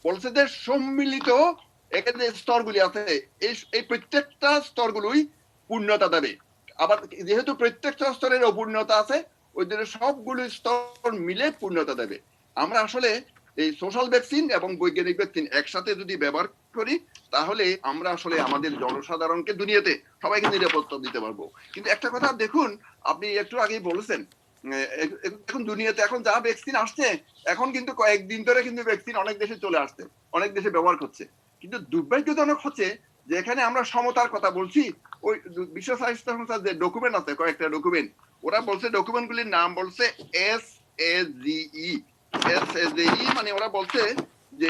বলছে যে সম্মিলিত এখানে যে স্তরগুলি আছে এই প্রত্যেকটা স্তরগুলোই পূর্ণতা দেবে। আবার যেহেতু প্রত্যেকটা স্তরের অপূর্ণতা আছে, ওই জন্য সবগুলো স্তর মিলে পূর্ণতা দেবে। আমরা আসলে এই সোশ্যাল ভ্যাকসিন এবং বৈজ্ঞানিক ভ্যাকসিন একসাথে যদি ব্যবহার করি, তাহলে আমরা আসলে আমাদের জনসাধারণকে দুনিয়াতে সবাইকে নিরাপত্তা দিতে পারবো। কিন্তু একটা কথা দেখুন, আপনি একটু আগেই বলেছেন, এখন দুনিয়াতে এখন যা ভ্যাকসিন আসছে, এখন কিন্তু কয়েকদিন ধরে কিন্তু ভ্যাকসিন অনেক দেশে চলে আসছে, অনেক দেশে ব্যবহার করছে। কিন্তু দুর্ভাগ্যজনক হচ্ছে যেখানে আমরা সমতার কথা বলছি, ওই বিশ্ব স্বাস্থ্য সংস্থার যে ডকুমেন্ট আছে, কয়েকটা ডকুমেন্ট, ওরা বলছে ডকুমেন্টগুলির নাম বলছে SAGE। মানে ওরা বলছে যে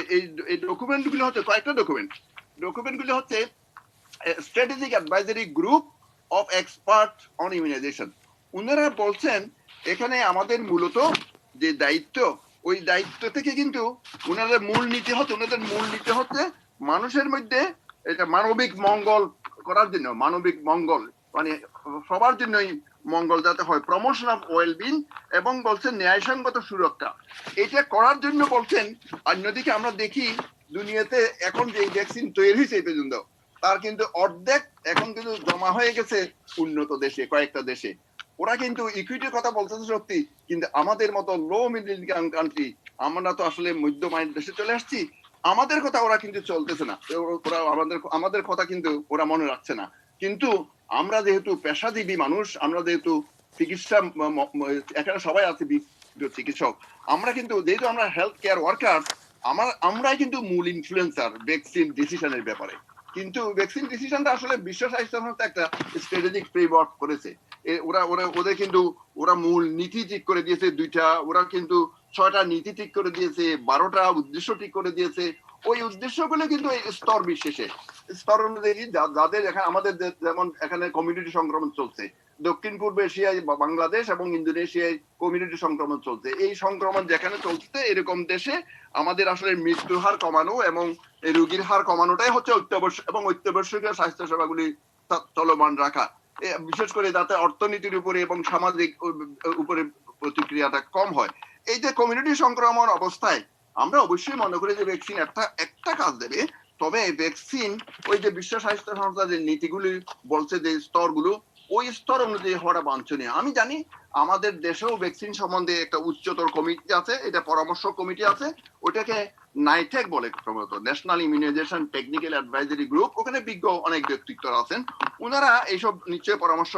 এই ডকুমেন্টগুলো হচ্ছে কয়েকটা ডকুমেন্টগুলো হচ্ছে strategic advisory group of expert on immunisation. ওনারা বলছেন এখানে আমাদের মূলত যে দায়িত্ব, ওই দায়িত্ব থেকে কিন্তু ওনাদের মূল নীতি হচ্ছে মানুষের মধ্যে এটা মানবিক মঙ্গল করার জন্য, মানবিক মঙ্গল মানে সবার জন্যই মঙ্গল যাতে হয়, প্রমোশন অফ ওয়েলবিং, এবং বলছেন ন্যায়সঙ্গত সুরক্ষা, এটা করার জন্য বলছেন। অন্যদিকে আমরা দেখি দুনিয়াতে এখন যে ভ্যাকসিন তৈরি হয়েছে এই পর্যন্ত, তার কিন্তু অর্ধেক এখন কিন্তু জমা হয়ে গেছে উন্নত দেশে, কয়েকটা দেশে। ওরা কিন্তু ইকুইটির কথা বলতেছে সত্যি, কিন্তু আমাদের মতো লো মিডল ইনকাম কান্ট্রি, আমরা তো আসলে মধ্যমায়ের দেশে চলে আসছি, আমাদের কথা ওরা কিন্তু চলতেছে না, ওরা আমাদের কথা কিন্তু ওরা মনে রাখছে না। কিন্তু আমরা যেহেতু পেশাজীবী মানুষ, আমরা যেহেতু চিকিৎসা, এখানে সবাই আছে চিকিৎসক, আমরা কিন্তু যেহেতু আমরা হেলথ কেয়ার ওয়ার্কার, আমরাই কিন্তু মূল ইনফ্লুয়েন্সার ভ্যাকসিন ডিসিশনের ব্যাপারে। কিন্তু ভ্যাকসিন ডিসিশনটা আসলে বিশ্ব স্বাস্থ্য সংস্থা একটা স্ট্র্যাটেজিক ফ্রেমওয়ার্ক করেছে। ওদের কিন্তু ওরা মূল নীতি ঠিক করে দিয়েছে 2টা, ওরা কিন্তু 6টা নীতি ঠিক করে দিয়েছে, 12টা উদ্দেশ্য ঠিক করে দিয়েছে। ওই উদ্দেশ্যগুলো কিন্তু স্তর বিশেষে, স্তর অনুযায়ী যাদের এখানে আমাদের যেমন এখানে কমিউনিটি সংক্রমণ চলছে, দক্ষিণ পূর্ব এশিয়ায় বাংলাদেশ এবং ইন্দোনেশিয়ায় কমিউনিটি সংক্রমণ চলছে, এই সংক্রমণ যেখানে চলছে এরকম দেশে আমাদের আসলে মৃত্যুর হার কমানো এবং রোগীর হার কমানোটাই হচ্ছে অত্যাবশ্যক, এবং অত্যাবশ্যকীয় স্বাস্থ্য সেবাগুলি চলমান রাখা, বিশেষ করে যাতে অর্থনীতির উপরে এবং সামাজিক উপরে প্রতিক্রিয়াটা কম হয়। এই যে কমিউনিটি সংক্রমণ অবস্থায় আমরা অবশ্যই মনে করি যে ভ্যাকসিন একটা কাজ দেবে, তবে ভ্যাকসিন ওই যে বিশ্ব স্বাস্থ্য সংস্থা যে নীতিগুলি বলছে যে স্তরগুলো, ওই স্তর অনুযায়ী হওয়াটা বাঞ্ছনীয়। আমি জানি আমাদের দেশেও ভ্যাকসিন সম্বন্ধে একটা উচ্চতর কমিটি আছে, এটা পরামর্শ কমিটি আছে, ওটাকে নাইটেক বলে সম্ভবত, national immunisation technical advisory group. ওখানে বিজ্ঞ অনেক ব্যক্তিত্ব আছেন, ওনারা এইসব নিশ্চয় পরামর্শ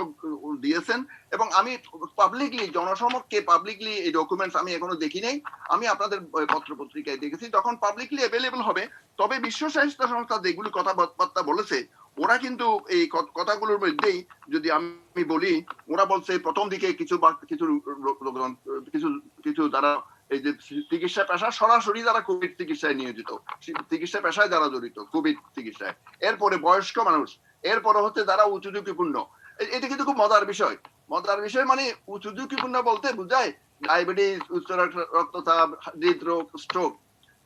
দিয়েছেন। এবং আমি পাবলিকলি, জনসমক্ষে পাবলিকলি এই ডকুমেন্টস আমি এখনো দেখি নাই, আমি আপনাদের পত্র পত্রিকায় দেখেছি, তখন পাবলিকলি অ্যাভেলেবল হবে। তবে বিশ্ব স্বাস্থ্য সংস্থা যেগুলি কথাবার্তা বলেছে, ওরা কিন্তু এই কথাগুলোর মধ্যেই যদি আমি বলি, ওরা বলছে প্রথম দিকে কিছু যারা এই যে চিকিৎসা পেশা সরাসরি যারা কোভিড চিকিৎসায় নিয়োজিত, চিকিৎসা পেশায় যারা জড়িত কোভিড চিকিৎসায়, এরপরে বয়স্ক মানুষ, এরপরে হচ্ছে যারা উচ্চ ঝুঁকিপূর্ণ। এটা কিন্তু খুব মজার বিষয়। মজার বিষয় মানে উচ্চ ঝুঁকিপূর্ণ বলতে বোঝায় ডায়াবেটিস, উচ্চ রক্তচাপ, হৃদরোগ, স্ট্রোক।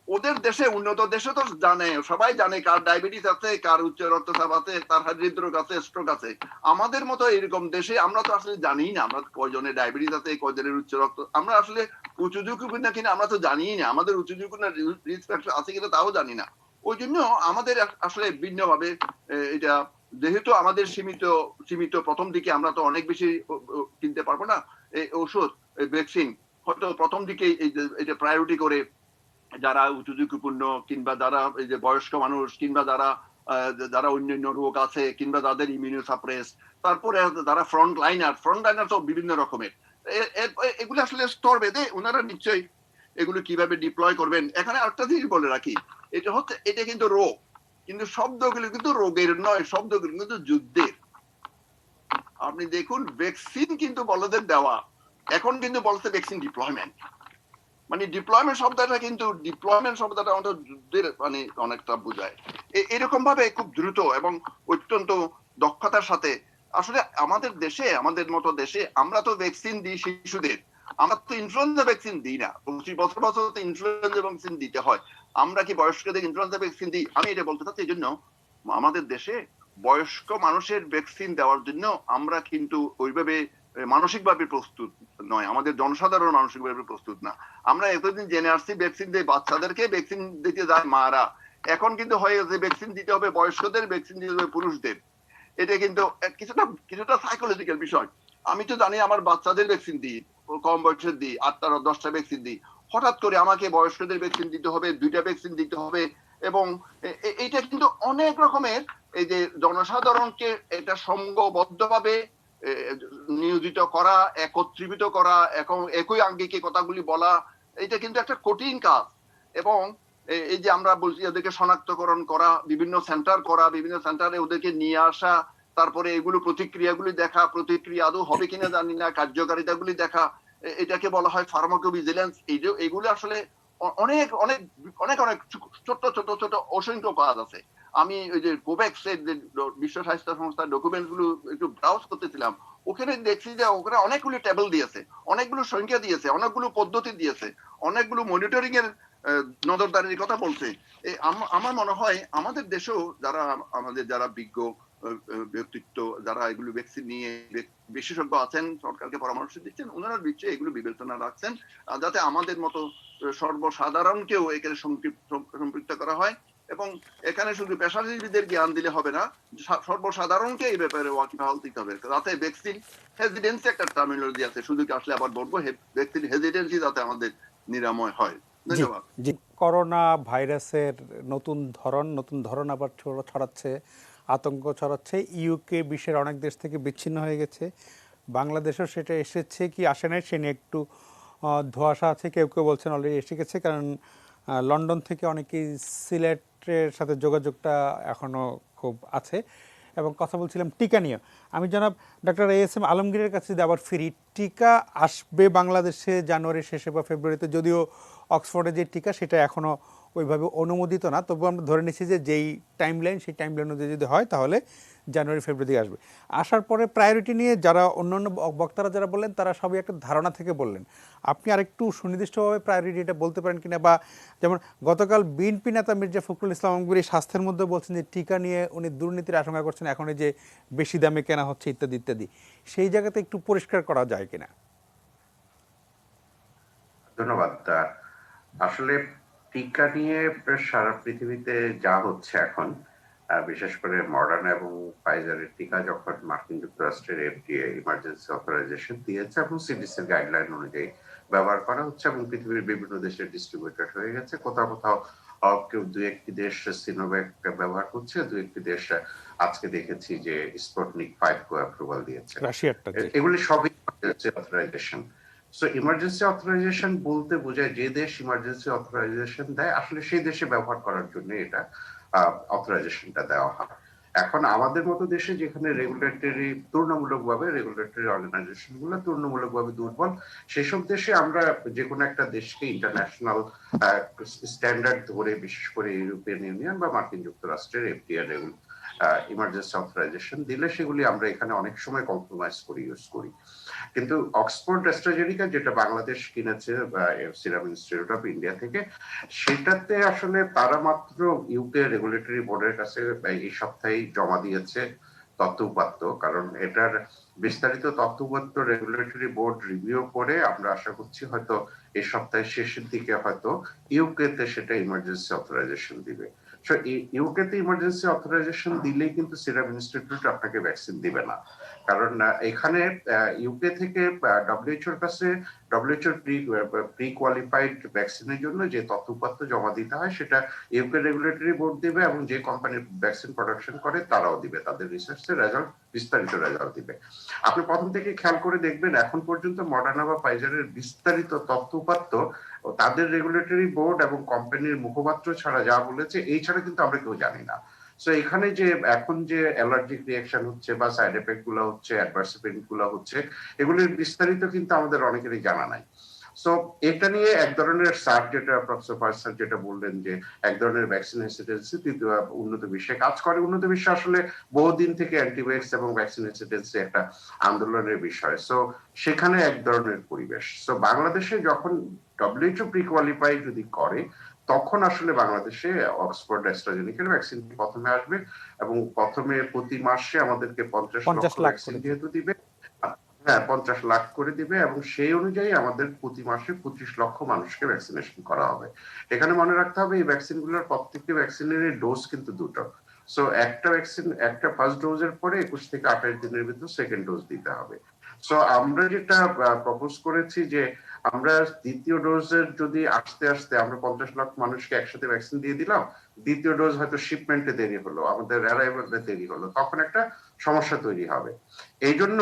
ওদের দেশে, উন্নত দেশে তো জানে, সবাই জানে কার ডায়াবেটিস আছে, কার উচ্চ রক্তচাপ আছে, কার হৃদরোগ আছে, স্ট্রোক আছে। আমাদের মতো এরকম দেশে আমরা তো আসলে জানি না আমরা কয়জনের ডায়াবেটিস আছে, কয়জনের উচ্চ রক্ত, আমরা আসলে উচ্চ ঝুঁকিপূর্ণ কিনা আমরা তো জানি না, আমাদের উচ্চ ঝুঁকিপূর্ণ রিস্ক ফ্যাক্টর আছে কিনা তাও জানি না। ওই জন্য আমাদের আসলে ভিন্নভাবে এটা, যেহেতু আমাদের সীমিত প্রথম দিকে আমরা তো অনেক বেশি কিনতে পারবো না এই ওষুধ, ভ্যাকসিন, হয়তো প্রথম দিকে এটা প্রায়োরিটি করে যারা উচ্চ ঝুঁকিপূর্ণ, কিংবা যারা এই যে বয়স্ক মানুষ, কিংবা যারা অন্যান্য রোগ আছে, কিংবা যাদের ইমিউনো সাপ্রেস, তারপরে যারা ফ্রন্ট লাইনার তো বিভিন্ন রকমের, এগুলো আসলে স্তর বেঁধে ওনারা নিশ্চয়ই এগুলো কিভাবে ডিপ্লয় করবেন। এখানে আরেকটা জিনিস বলে রাখি, এটা কিন্তু রোগ, কিন্তু শব্দগুলো কিন্তু রোগের নয়, শব্দগুলো কিন্তু যুদ্ধের। আপনি দেখুন ভ্যাকসিন কিন্তু বলদের দেওয়া, এখন কিন্তু বলছে ভ্যাকসিন ডিপ্লয়মেন্ট, মানে ডিপ্লয়মেন্ট শব্দটা আমাদের যুদ্ধের মানে অনেকটা বোঝায়। এরকম ভাবে খুব দ্রুত এবং অত্যন্ত দক্ষতার সাথে আসলে আমাদের দেশে, আমাদের মতো দেশে আমরা তো ভ্যাকসিন দিই শিশুদের, আমরা তো ইনফ্লুয়েঞ্জা ভ্যাকসিন দিই না। 25 বছর তো ইনফ্লুয়েঞ্জা ভ্যাকসিন দিতে হয়, আমরা কি বয়স্কদের ইনফ্লুয়েঞ্জা ভ্যাকসিন দিই? আমি এটা বলতে চাচ্ছি, এই জন্য আমাদের দেশে বয়স্ক মানুষের ভ্যাকসিন দেওয়ার জন্য আমরা কিন্তু ওইভাবে মানসিকভাবে প্রস্তুত নয়, আমাদের জনসাধারণ মানসিকভাবে প্রস্তুত না। আমরা এতদিন জেনে আসছি ভ্যাকসিন দিয়ে বাচ্চাদেরকে ভ্যাকসিন দিতে যায় মারা, এখন কিন্তু হয়ে গেছে ভ্যাকসিন দিতে হবে বয়স্কদের, ভ্যাকসিন দিতে হবে পুরুষদের। এটা কিন্তু কিছুটা সাইকোলজিক্যাল বিষয়। আমি তো জানি আমার বাচ্চাদের ভ্যাকসিন দিই, কম বয়সের দিই, 8টা 10টা ভ্যাকসিন দিই, হঠাৎ করে আমাকে বয়স্কদের ভ্যাকসিন দিতে হবে, 2টা ভ্যাকসিন দিতে হবে। এবং এইটা কিন্তু অনেক রকমের এই যে জনসাধারণকে এটা সংঘবদ্ধভাবে নিয়োজিত করা, একত্রীভূত করা, একই আঙ্গিকে কথাগুলি বলা, এটা কিন্তু একটা কঠিন কাজ। এবং এই যে আমরা বলছি ওদেরকে শনাক্তকরণ করা, বিভিন্ন সেন্টারে ওদেরকে নিয়ে আসা, তারপরে এগুলো প্রতিক্রিয়াগুলি দেখা, প্রতিক্রিয়া আদৌ হবে কিনা জানি না, কার্যকারিতাগুলি দেখা, এটাকে বলা হয় ফার্মাকোভিজিলেন্স। এগুলো আসলে অনেক অনেক অনেক অনেক ছোট ছোট ছোট অসংখ্য কাজ আছে। আমি ওই যে কোভ্যাক্স এর যে বিশ্ব স্বাস্থ্য সংস্থার ডকুমেন্ট গুলো একটু ব্রাউজ করতেছিলাম, ওখানে দেখছি যে ওখানে অনেকগুলো টেবল দিয়েছে, অনেকগুলো সংখ্যা দিয়েছে, অনেকগুলো পদ্ধতি দিয়েছে, অনেকগুলো মনিটরিং এর নজরদারির কথা বলছে। আমার মনে হয় আমাদের দেশেও যারা বিজ্ঞ ব্যক্তিত্ব, যারা এগুলো ভ্যাকসিন নিয়ে বিশেষজ্ঞ আছেন, সরকারকে পরামর্শ দিচ্ছেন, ওনারা নিশ্চয়ই এগুলো বিবেচনা রাখছেন যাতে আমাদের মতো সর্বসাধারণকেও এখানে সম্পৃক্ত করা হয়। এবং এখানে শুধু পেশাজীবীদের জ্ঞান দিলে হবে না, সর্বসাধারণকে এই ব্যাপারে ওয়াকিবহাল দিতে হবে, যাতে ভ্যাকসিন হেজিডেন্সি একটা টার্মিনোলজি আছে, শুধু কি আসলে আবার বলবো ভ্যাকসিন হেজিডেন্সি যাতে আমাদের নিরাময় হয়। ধন্যবাদ। জি, করোনা ভাইরাসের নতুন ধরন আবার ছড়াচ্ছে, আতঙ্ক ছড়াচ্ছে। ইউকে বিশ্বের অনেক দেশ থেকে বিচ্ছিন্ন হয়ে গেছে, বাংলাদেশেও সেটা এসেছে কি আসে নাই সে নিয়ে একটু ধোঁয়াশা আছে। কেউ কেউ বলছেন অলরেডি এসে গেছে, কারণ লন্ডন থেকে অনেকেই সিলেটের সাথে যোগাযোগটা এখনও খুব আছে। এবং কথা বলছিলাম টিকা নিয়ে। আমি জনাব ডক্টর ASM আলমগীরের কাছে যদি আবার ফিরি, টিকা আসবে বাংলাদেশে জানুয়ারির শেষে বা ফেব্রুয়ারিতে, যদিও অক্সফোর্ডে যে টিকা সেটা এখনও ওইভাবে অনুমোদিত না, তবু আমরা ধরে নিচ্ছি যে যেই টাইমলাইন সেই টাইমলাইন অনুযায়ী যদি হয় তাহলে জানুয়ারি ফেব্রুয়ারি আসবে। আসার পরে প্রায়োরিটি নিয়ে যারা অন্যান্য বক্তারা যারা বললেন তারা সবই একটা ধারণা থেকে বললেন। আপনি আরেকটু সুনির্দিষ্টভাবে প্রায়োরিটিটা বলতে পারেন কিনা, বা যেমন গতকাল বিএনপি নেতা মির্জা ফখরুল ইসলাম আলমগীর স্বাস্থ্যের মধ্যে বলছেন যে টিকা নিয়ে উনি দুর্নীতির আশঙ্কা করছেন, এখন যে বেশি দামে কেনা হচ্ছে ইত্যাদি ইত্যাদি, সেই জায়গাতে একটু পরিষ্কার করা যায় কিনা? ধন্যবাদ। আসলে টিকা নিয়ে সারা পৃথিবীতে যা হচ্ছে এখন, বিশেষ করে মডার্না এবং ফাইজারের টিকা যখন মার্কিন যুক্তরাষ্ট্রের FDA ইমার্জেন্সি অথরাইজেশন দিয়েছে এবং সিডিসির গাইডলাইন অনুযায়ী ব্যবহার করা হচ্ছে এবং পৃথিবীর বিভিন্ন দেশে ডিস্ট্রিবিউটেড হয়ে গেছে। কোথাও কোথাও কেউ দু একটি দেশ সিনোভ্যাক ব্যবহার করছে, দু একটি দেশ আজকে দেখেছি যে স্পুটনিক 5 কো অ্যাপ্রুভাল দিয়েছে। রাশিয়ারটা এগুলি সবই অথরাইজেশন। সো ইমার্জেন্সি অথরাইজেশন বলতে বোঝায় যে দেশ ইমার্জেন্সি অথরাইজেশন দেয় আসলে সেই দেশে ব্যবহার করার জন্য এটা অথরাইজেশনটা দেওয়া হয়। এখন আমাদের মতো দেশে যেখানে রেগুলেটরি অর্গানাইজেশন গুলো তুলনামূলকভাবে দুর্বল, সেসব দেশে আমরা যে কোনো একটা দেশকে ইন্টারন্যাশনাল স্ট্যান্ডার্ড ধরে, বিশেষ করে ইউরোপিয়ান ইউনিয়ন বা মার্কিন যুক্তরাষ্ট্রের FDA ইমার্জেন্সি অথরাইজেশন দিলে সেগুলি আমরা এখানে অনেক সময় কম্প্রোমাইজ করে ইউজ করি। কিন্তু অক্সফোর্ড অ্যাস্ট্রাজেনিকা যেটা বাংলাদেশ কিনেছে সিরাম ইনস্টিটিউট অফ ইন্ডিয়া থেকে, সেটাতে আসলে তারা মাত্র ইউকে রেগুলেটরি বোর্ডের কাছে এই সপ্তাহে জমা দিয়েছে তথ্য উপাত্ত, কারণ এটার বিস্তারিত তথ্য উপাত্ত রেগুলেটরি বোর্ড রিভিউ করে আমরা আশা করছি হয়তো এই সপ্তাহের শেষের দিকে হয়তো ইউকে তে সেটা ইমার্জেন্সি অথরাইজেশন দিবে। ইউকে তে ইমার্জেন্সি অথরাইজেশন দিলেই কিন্তু সিরাম ইনস্টিটিউট আপনাকে ভ্যাকসিন দিবে না, কারণ এখানে ইউকে থেকে ডব্লিউএইচওর কাছে ডব্লিউএইচওর প্রি কোয়ালিফাইড ভ্যাকসিনের জন্য যে তথ্যপত্র জমা দিতে হয় সেটা ইউকে রেগুলেটরি বোর্ড দিবে, এবং যে কোম্পানি ভ্যাকসিন প্রোডাকশন করে তারাও দিবে, তাদের রিসার্চের রেজাল্ট, বিস্তারিত রেজাল্ট দিবে। আপনি প্রথম থেকে খেয়াল করে দেখবেন এখন পর্যন্ত মডার্না বা ফাইজারের বিস্তারিত তথ্যপত্র তাদের রেগুলেটরি বোর্ড এবং কোম্পানির মুখপাত্র ছাড়া যা বলেছে এই ছাড়া কিন্তু আমরা কেউ জানি না। সো এখানে যে এখন যে অ্যালার্জিক রিঅ্যাকশন হচ্ছে বা সাইড এফেক্ট গুলো হচ্ছে, অ্যাডভার্স ইভেন্ট গুলো হচ্ছে, এগুলির বিস্তারিত কিন্তু আমাদের অনেকেরই জানা নাই। সো এটা নিয়ে এক ধরনের স্যার যেটা প্রফেসর ফারসাদ যেটা বললেন যে এক ধরনের ভ্যাকসিন হেসিটেন্সি উন্নত বিশ্বে কাজ করে। উন্নত বিশ্বে আসলে বহুদিন থেকে অ্যান্টিবায়োটিক্স এবং ভ্যাকসিন হেসিটেন্সি একটা আন্দোলনের বিষয়। সো সেখানে এক ধরনের পরিবেশ। সো বাংলাদেশে যখন ডব্লিউএইচও প্রি কোয়ালিফাই যদি করে, তখন আসলে বাংলাদেশে অক্সফোর্ড অ্যাস্ট্রাজেনিকার ভ্যাকসিন প্রথমে আসবে এবং প্রথমে প্রতি মাসে আমাদেরকে 50 লক্ষ ভ্যাকসিন যেহেতু দিবে, হ্যাঁ 50 লাখ করে দিবে, এবং সেই অনুযায়ী আমাদের প্রতি মাসে 25 লক্ষ মানুষকে ভ্যাকসিনেশন করা হবে। এখানে মনে রাখতে হবে এই ভ্যাকসিন গুলোর প্রত্যেকটি ভ্যাকসিনের ডোজ কিন্তু দুটো। সো একটা ভ্যাকসিন, একটা ফার্স্ট ডোজের পরে 21 থেকে 28 দিনের ভিতর সেকেন্ড ডোজ দিতে হবে। সো আমরা যেটা প্রপোজ করেছি যে আমরা দ্বিতীয় ডোজের যদি আস্তে আস্তে আমরা 50 লাখ মানুষকে একসাথে ভ্যাকসিন দিয়ে দিলাম, দ্বিতীয় ডোজ হয়তো শিপমেন্টে দেরি হলো, আমাদের অ্যারাইভালে দেরি হলো, তখন একটা সমস্যা তৈরি হবে। এই জন্য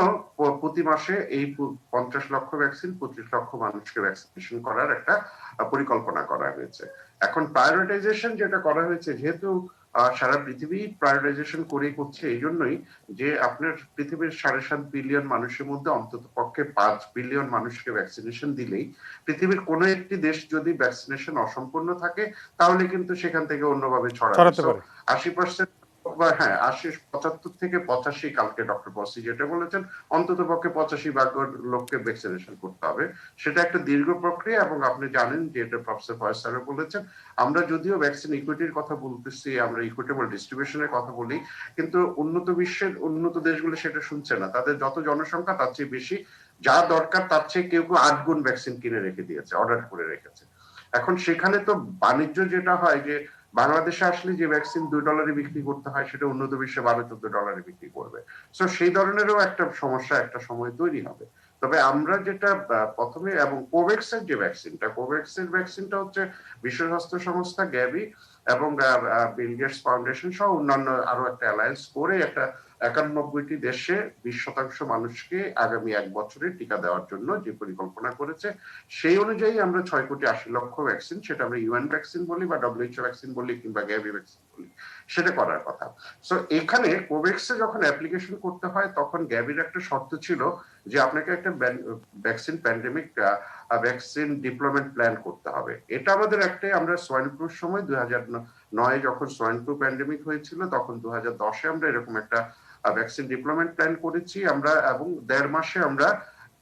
প্রতি মাসে এই 50 লক্ষ ভ্যাকসিন 25 লক্ষ মানুষকে ভ্যাকসিনেশন করার একটা পরিকল্পনা করা হয়েছে। এখন প্রায়োরিটাইজেশন যেটা করা হয়েছে, যেহেতু সারা পৃথিবী প্রায়োরিটাইজেশন করেই করছে, এই জন্যই যে আপনার পৃথিবীর 7.5 বিলিয়ন মানুষের মধ্যে অন্তত পক্ষে 5 বিলিয়ন মানুষকে ভ্যাকসিনেশন দিলেই পৃথিবীর কোনো একটি দেশ যদি ভ্যাকসিনেশন অসম্পূর্ণ থাকে তাহলে কিন্তু সেখান থেকে অন্যভাবে ছড়াবে। 80% বা হ্যাঁ 75 থেকে 85 কালকে ডক্টর পসি যেটা বলেছেন অন্তত পক্ষে 85 ভাগ লোককে ভ্যাকসিনেশন করতে হবে। সেটা একটা দীর্ঘ প্রক্রিয়া এবং আপনি জানেন যে এটা প্রফেসর ফয়েজ স্যার বলেছেন। আমরা যদিও ভ্যাকসিন ইকুইটির কথা বলতেছি, আমরা ইকুইটেবল ডিস্ট্রিবিউশনের কথা বলি, কিন্তু উন্নত বিশ্বের উন্নত দেশগুলো সেটা শুনছে না। তাদের যত জনসংখ্যা তার চেয়ে বেশি, যা দরকার তার চেয়ে কেউ কেউ 8 গুণ ভ্যাকসিন কিনে রেখে দিয়েছে, অর্ডার করে রেখেছে। এখন সেখানে তো বাণিজ্য যেটা হয় যে বাংলাদেশে আসলে যে ভ্যাকসিন $2 বিক্রি করতে হয় সেটা উন্নত বিশ্বে $12-14 বিক্রি করবে। সো সেই ধরনেরও একটা সমস্যা একটা সময় তৈরি হবে। তবে আমরা যেটা প্রথমে, এবং কোভ্যাক্সের যে ভ্যাকসিনটা, কোভ্যাক্সের ভ্যাকসিনটা হচ্ছে বিশ্ব স্বাস্থ্য সংস্থা, গ্যাভি এবং বিল গেটস ফাউন্ডেশন সহ অন্যান্য আরো একটা অ্যালায়েন্স করে একটা 91টি দেশে 20% মানুষকে আগামী 1 বছরে টিকা দেওয়ার জন্য যে পরিকল্পনা করেছে, সেই অনুযায়ী আমরা 6,80,00,000 ভ্যাকসিন, সেটা আমরা ইউএন ভ্যাকসিন বলি বা ডব্লিউএইচও ভ্যাকসিন বলি কিংবা গ্যাভি ভ্যাকসিন বলি, সেটা করার কথা। সো এখানে কোভ্যাক্সে যখন অ্যাপ্লিকেশন করতে হয় তখন গ্যাভির একটা শর্ত ছিল যে আপনাকে একটা vaccine pandemic vaccine deployment plan করতে হবে। এটা আমাদের একটাই, আমরা সোয়াইন ফ্লুর সময় 2009 যখন সোয়াইন ফ্লু প্যান্ডেমিক হয়েছিল তখন 2010 আমরা এরকম একটা ভ্যাকসিন ডিপ্লয়মেন্ট প্ল্যান করেছি আমরা, এবং 1.5 মাসে আমরা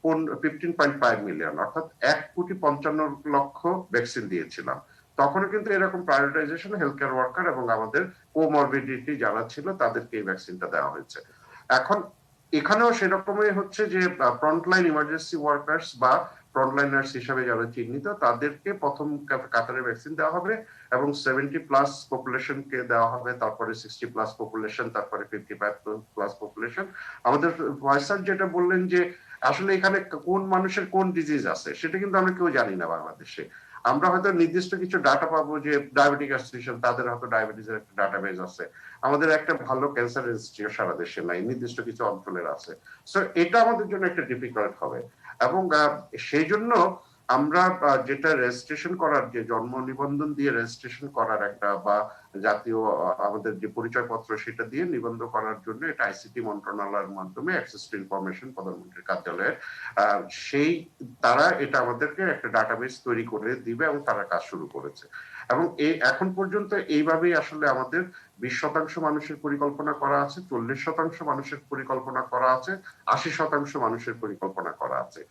15.5 মিলিয়ন অর্থাৎ 1,55,00,000 ভ্যাকসিন দিয়েছিলাম। তখন কিন্তু এরকম প্রায়োরিটাইজেশন হেলথ কেয়ার ওয়ার্কার এবং আমাদের কোমরবিডিটি যারা ছিল তাদেরকে এই ভ্যাকসিনটা দেওয়া হয়েছে। এখন এখানেও সেরকমই হচ্ছে যে ফ্রন্টলাইন ইমার্জেন্সি ওয়ার্কার্স বা ফ্রন্টলাইনার্স হিসাবে যারা চিহ্নিত তাদেরকে প্রথম কাতারে ভ্যাকসিন দেওয়া হবে এবং 70+ পপুলেশনকে দেওয়া হবে, তারপরে 60+ পপুলেশন, তারপরে 55+ পপুলেশন। আমাদের ভয়েসার যেটা বললেন যে আসলে এখানে কোন মানুষের কোন ডিজিজ আছে সেটা কিন্তু আমরা কেউ জানি না বাংলাদেশে। আমরা হয়তো নির্দিষ্ট কিছু ডাটা পাবো যে ডায়াবেটিক অ্যাসোসিয়েশন, তাদের হয়তো ডায়াবেটিসের একটা ডাটাবেজ আছে। আমাদের একটা ভালো ক্যান্সার রেজিস্ট্রি সারা দেশে নাই, নির্দিষ্ট কিছু অঞ্চলের আছে। সো এটা আমাদের জন্য একটা ডিফিকাল্ট হবে। এবং সেই জন্য আমরা যেটা রেজিস্ট্রেশন করার, যে জন্ম নিবন্ধন দিয়ে রেজিস্ট্রেশন করার একটা, বা জাতীয় আমাদের যে পরিচয়পত্র সেটা দিয়ে নিবন্ধন করার জন্য এটা আইসিটি মন্ত্রণালয়ের মাধ্যমে অ্যাক্সেস টু ইনফরমেশন প্রধানমন্ত্রীর কার্যালয়ের, সেই তারা এটা আমাদেরকে একটা ডাটাবেস তৈরি করে দিবে এবং তারা কাজ শুরু করেছে। এবং এই এখন পর্যন্ত এইভাবেই আসলে আমাদের 20% মানুষের পরিকল্পনা করা আছে, 40% মানুষের পরিকল্পনা করা আছে, 80% মানুষের পরিকল্পনা করা আছে।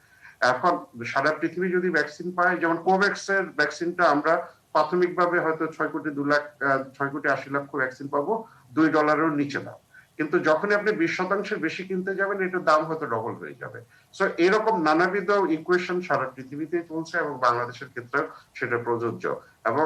এখন সারা পৃথিবী যদি ভ্যাকসিন পায়, যেমন কোভ্যাক্সের ভ্যাকসিনটা আমরা প্রাথমিকভাবে হয়তো 6,80,00,000 ভ্যাকসিন পাবো $2 নিচে দাম, কিন্তু যখন আপনি 20% বেশি কিনতে যাবেন এটার দাম হয়তো ডবল হয়ে যাবে। সো এরকম নানাবিধ ইকুয়েশন সারা পৃথিবীতে চলছে এবং বাংলাদেশের ক্ষেত্রে সেটা প্রযোজ্য। এবং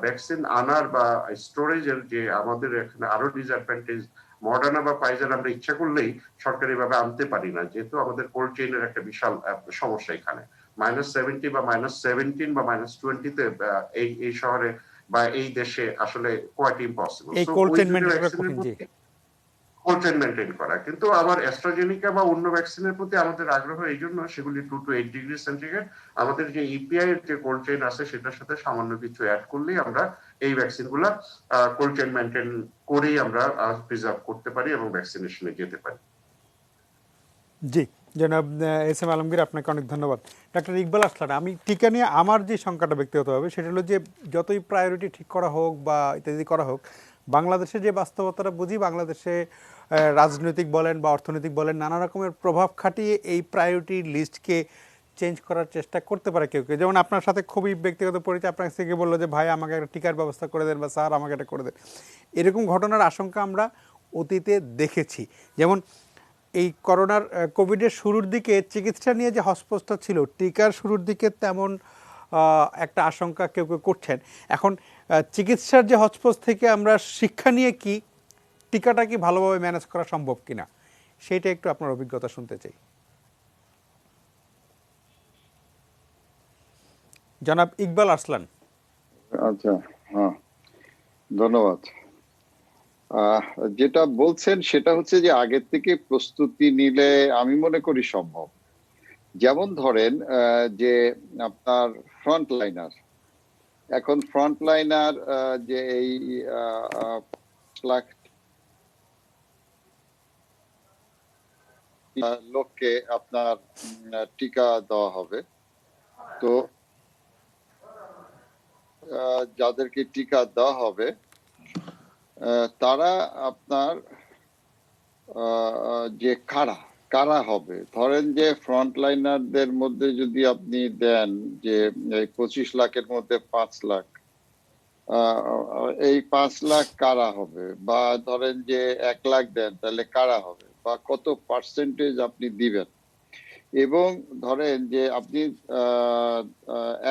ভ্যাকসিন আনার বা স্টোরেজের যে আমাদের এখানে আরো ডিসঅ্যাডভান্টেজ, মডার্না বা ফাইজার আমরা ইচ্ছা করলেই সরকারিভাবে আনতে পারি না, যেহেতু আমাদের কোল্ড চেইনের একটা বিশাল সমস্যা এখানে। -70 বা -17 বা -20-তে এই শহরে বা এই দেশে আসলে কোয়াইট ইম্পসিবল। এই সো কোল্ড ওই চেইন দুটো মেইনটেইন করা ভ্যাকসিনের কঠিন। জি, কোল্ড চেইন মেনটেন করা। কিন্তু আবার অ্যাস্ট্রাজেনিকা বা অন্য ভ্যাকসিনের প্রতি আমাদের আগ্রহ এই জন্য, সেগুলি 2 to 8 ডিগ্রি সেন্টিগ্রেড, আমাদের যে ইপিআই এর যে কোল্ড চেইন আছে সেটার সাথে সামান্য কিছু অ্যাড করলেই আমরা এই ভ্যাকসিনগুলা কোল্ড চেইন মেনটেন করেই আমরা প্রিজার্ভ করতে পারি এবং ভ্যাকসিনেশনে যেতে পারি। জি জনাব এস এম আলমগীর, আপনাকে অনেক ধন্যবাদ। ডাক্তার ইকবাল আসলান, আমি টিকা নিয়ে আমার যে সংখ্যাটা ব্যক্তিগতভাবে সেটা হলো যে যতই প্রায়োরিটি ঠিক করা হোক বা ইত্যাদি করা হোক, বাংলাদেশে যে বাস্তবতাটা বুঝি, বাংলাদেশে রাজনৈতিক বলেন বা অর্থনৈতিক বলেন নানা রকমের প্রভাব খাটিয়ে এই প্রায়োরিটি লিস্টকে চেঞ্জ করার চেষ্টা করতে পারে কেউ কেউ। যেমন আপনার সাথে খুবই ব্যক্তিগত পরিচয়, আপনার থেকে বললো যে ভাই আমাকে একটা টিকার ব্যবস্থা করে দেন বা স্যার আমাকে এটা করে দেন। এরকম ঘটনার আশঙ্কা আমরা অতীতে দেখেছি। যেমন এই করোনার কোভিডের শুরুর দিকে চিকিৎসা নিয়ে যে হসপিটাল ছিল, টিকার শুরুর দিকে তেমন একটা আশঙ্কা কেউ কেউ করছেন। এখন চিকিৎসার যে হসপিটাল থেকে আমরা শিক্ষা নিয়ে কি টিকাটা কি ভালোভাবে ম্যানেজ করা সম্ভব কিনা, সেইটা একটু আপনার অভিজ্ঞতা শুনতে চাই। জনাব ইকবাল আরসলান। আচ্ছা, হ্যাঁ, ধন্যবাদ। যেটা বলছেন সেটা হচ্ছে যে আগের থেকে প্রস্তুতি নিলে আমি মনে করি সম্ভব। যেমন ধরেন যে আপনার ফ্রন্টলাইনার, এখন ফ্রন্টলাইনার যে এই লাখ লোককে আপনার টিকা দেওয়া হবে, তো যাদেরকে টিকা দেওয়া হবে তারা আপনার যে কারা কারা হবে, ধরেন যে ফ্রন্টলাইনারদের মধ্যে যদি আপনি দেন যে এই 25 লাখের মধ্যে 5 লাখ, এই 5 লাখ কারা হবে, বা ধরেন যে 1 লাখ দেন তাহলে কারা হবে, বা কত পার্সেন্টেজ আপনি দিবেন, এবং ধরেন যে আপনি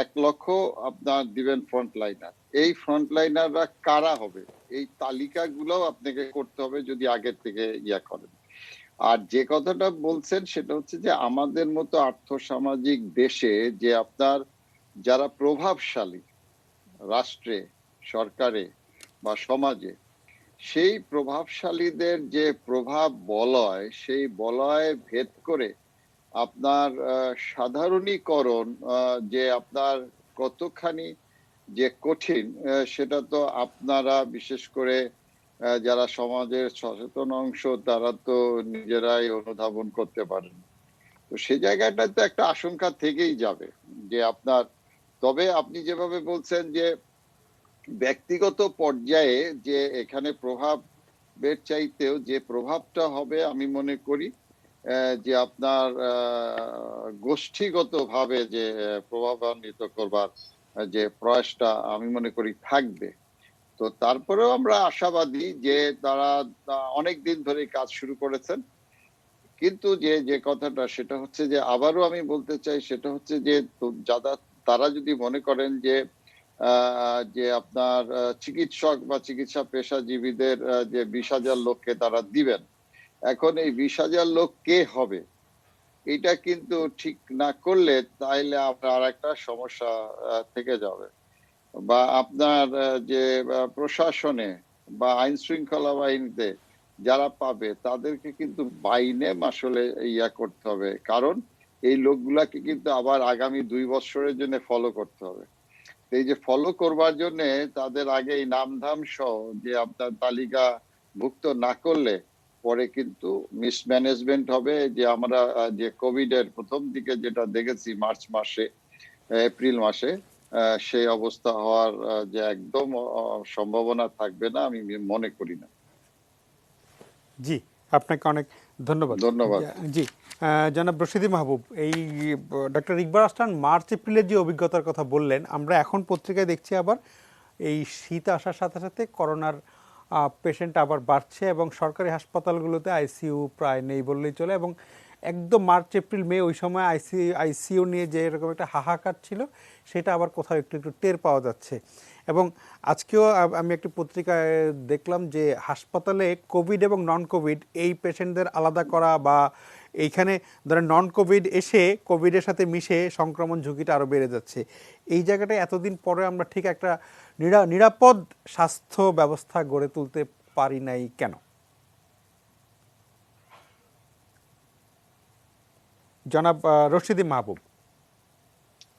1 লক্ষ আপনার দিবেন ফ্রন্টলাইনার, এই ফ্রন্টলাইনাররা কারা হবে, এই তালিকাগুলো আপনাকে করতে হবে যদি আগের থেকে ইয়া করেন। আর যে কথাটা বলছেন সেটা হচ্ছে যে আমাদের মতো আর্থসামাজিক দেশে যে আপনার যারা প্রভাবশালী রাষ্ট্রে, সরকারে বা সমাজে, সেই প্রভাবশালীদের যে প্রভাব বলয়, সেই বলয় ভেদ করে আপনার সাধারণীকরণ যে আপনার কতখানি যে কঠিন, সেটা তো আপনারা বিশেষ করে যারা সমাজের সচেতন অংশ তারা তো নিজেরাই অনুধাবন করতে পারেন। তো সেই জায়গাটাতে তো একটা আশঙ্কা থেকেই যাবে যে আপনার, তবে আপনি যেভাবে বলছেন যে ব্যক্তিগত পর্যায়ে যে এখানে প্রভাবের চাইতেও যে প্রভাবটা হবে, আমি মনে করি যে আপনার গোষ্ঠীগত ভাবে যে প্রভাবান্বিত করবার যে প্রয়াসটা আমি মনে করি থাকবে। তো তারপরেও আমরা আশাবাদী যে তারা অনেক দিন ধরে কাজ শুরু করেছেন, কিন্তু যে যে কথাটা সেটা হচ্ছে যে আবারও আমি বলতে চাই সেটা হচ্ছে যে যারা তারা যদি মনে করেন যে যে আপনার চিকিৎসক বা চিকিৎসা পেশাজীবীদের যে 20,000 লোককে তারা দিবেন, এখন এই 20,000 লোক কে হবে এটা কিন্তু ঠিক না করলে তাইলে আপনার আর একটা সমস্যা থেকে যাবে। বা আপনার যে প্রশাসনে বা আইন শৃঙ্খলা বাহিনীতে যারা পাবে তাদেরকে কিন্তু বাইনে আসলে ইয়া করতে হবে, কারণ এই লোকগুলাকে কিন্তু আবার আগামী 2 বছরের জন্য ফলো করতে হবে। এই যে ফলো করবার জন্য তাদের আগে এই নামধাম সহ যে আপনার তালিকা ভুক্ত না করলে পরে কিন্তু মিসম্যানেজমেন্ট হবে। যে আমরা যে কোভিড এর প্রথম দিকে যেটা দেখেছি মার্চ মাসে, এপ্রিল মাসে, সেই অবস্থা হওয়ার যে একদম সম্ভাবনা থাকবে না আমি মনে করি না। জি, আপনাকে অনেক ধন্যবাদ। ধন্যবাদ। জি, জনাব রশিদি মাহবুব, এই ডক্টর ইকবাল আহসান মার্চ এপ্রিলের যে অভিজ্ঞতার কথা বললেন, আমরা এখন পত্রিকায় দেখছি আবার এই শীত আসার সাথে সাথে করোনার পেশেন্ট আবার বাড়ছে এবং সরকারি হাসপাতালগুলোতে আইসিইউ প্রায় নেই বললেই চলে, এবং একদম মার্চ এপ্রিল মে ওই সময় আইসিইউ নিয়ে যে এরকম একটা হাহাকার ছিল সেটা আবার কোথাও একটু একটু টের পাওয়া যাচ্ছে। এবং আজকেও আমি একটি পত্রিকায় দেখলাম যে হাসপাতালে কোভিড এবং নন কোভিড এই পেশেন্টদের আলাদা করা, বা এইখানে ধরেন নন কোভিড এসে কোভিডের সাথে মিশে সংক্রমণ ঝুঁকিটা আরও বেড়ে যাচ্ছে। এই জায়গাটায় এতদিন পরে আমরা ঠিক একটা নিরাপদ স্বাস্থ্য ব্যবস্থা গড়ে তুলতে পারি নাই কেন? জনাব রশিদি মাহবুব,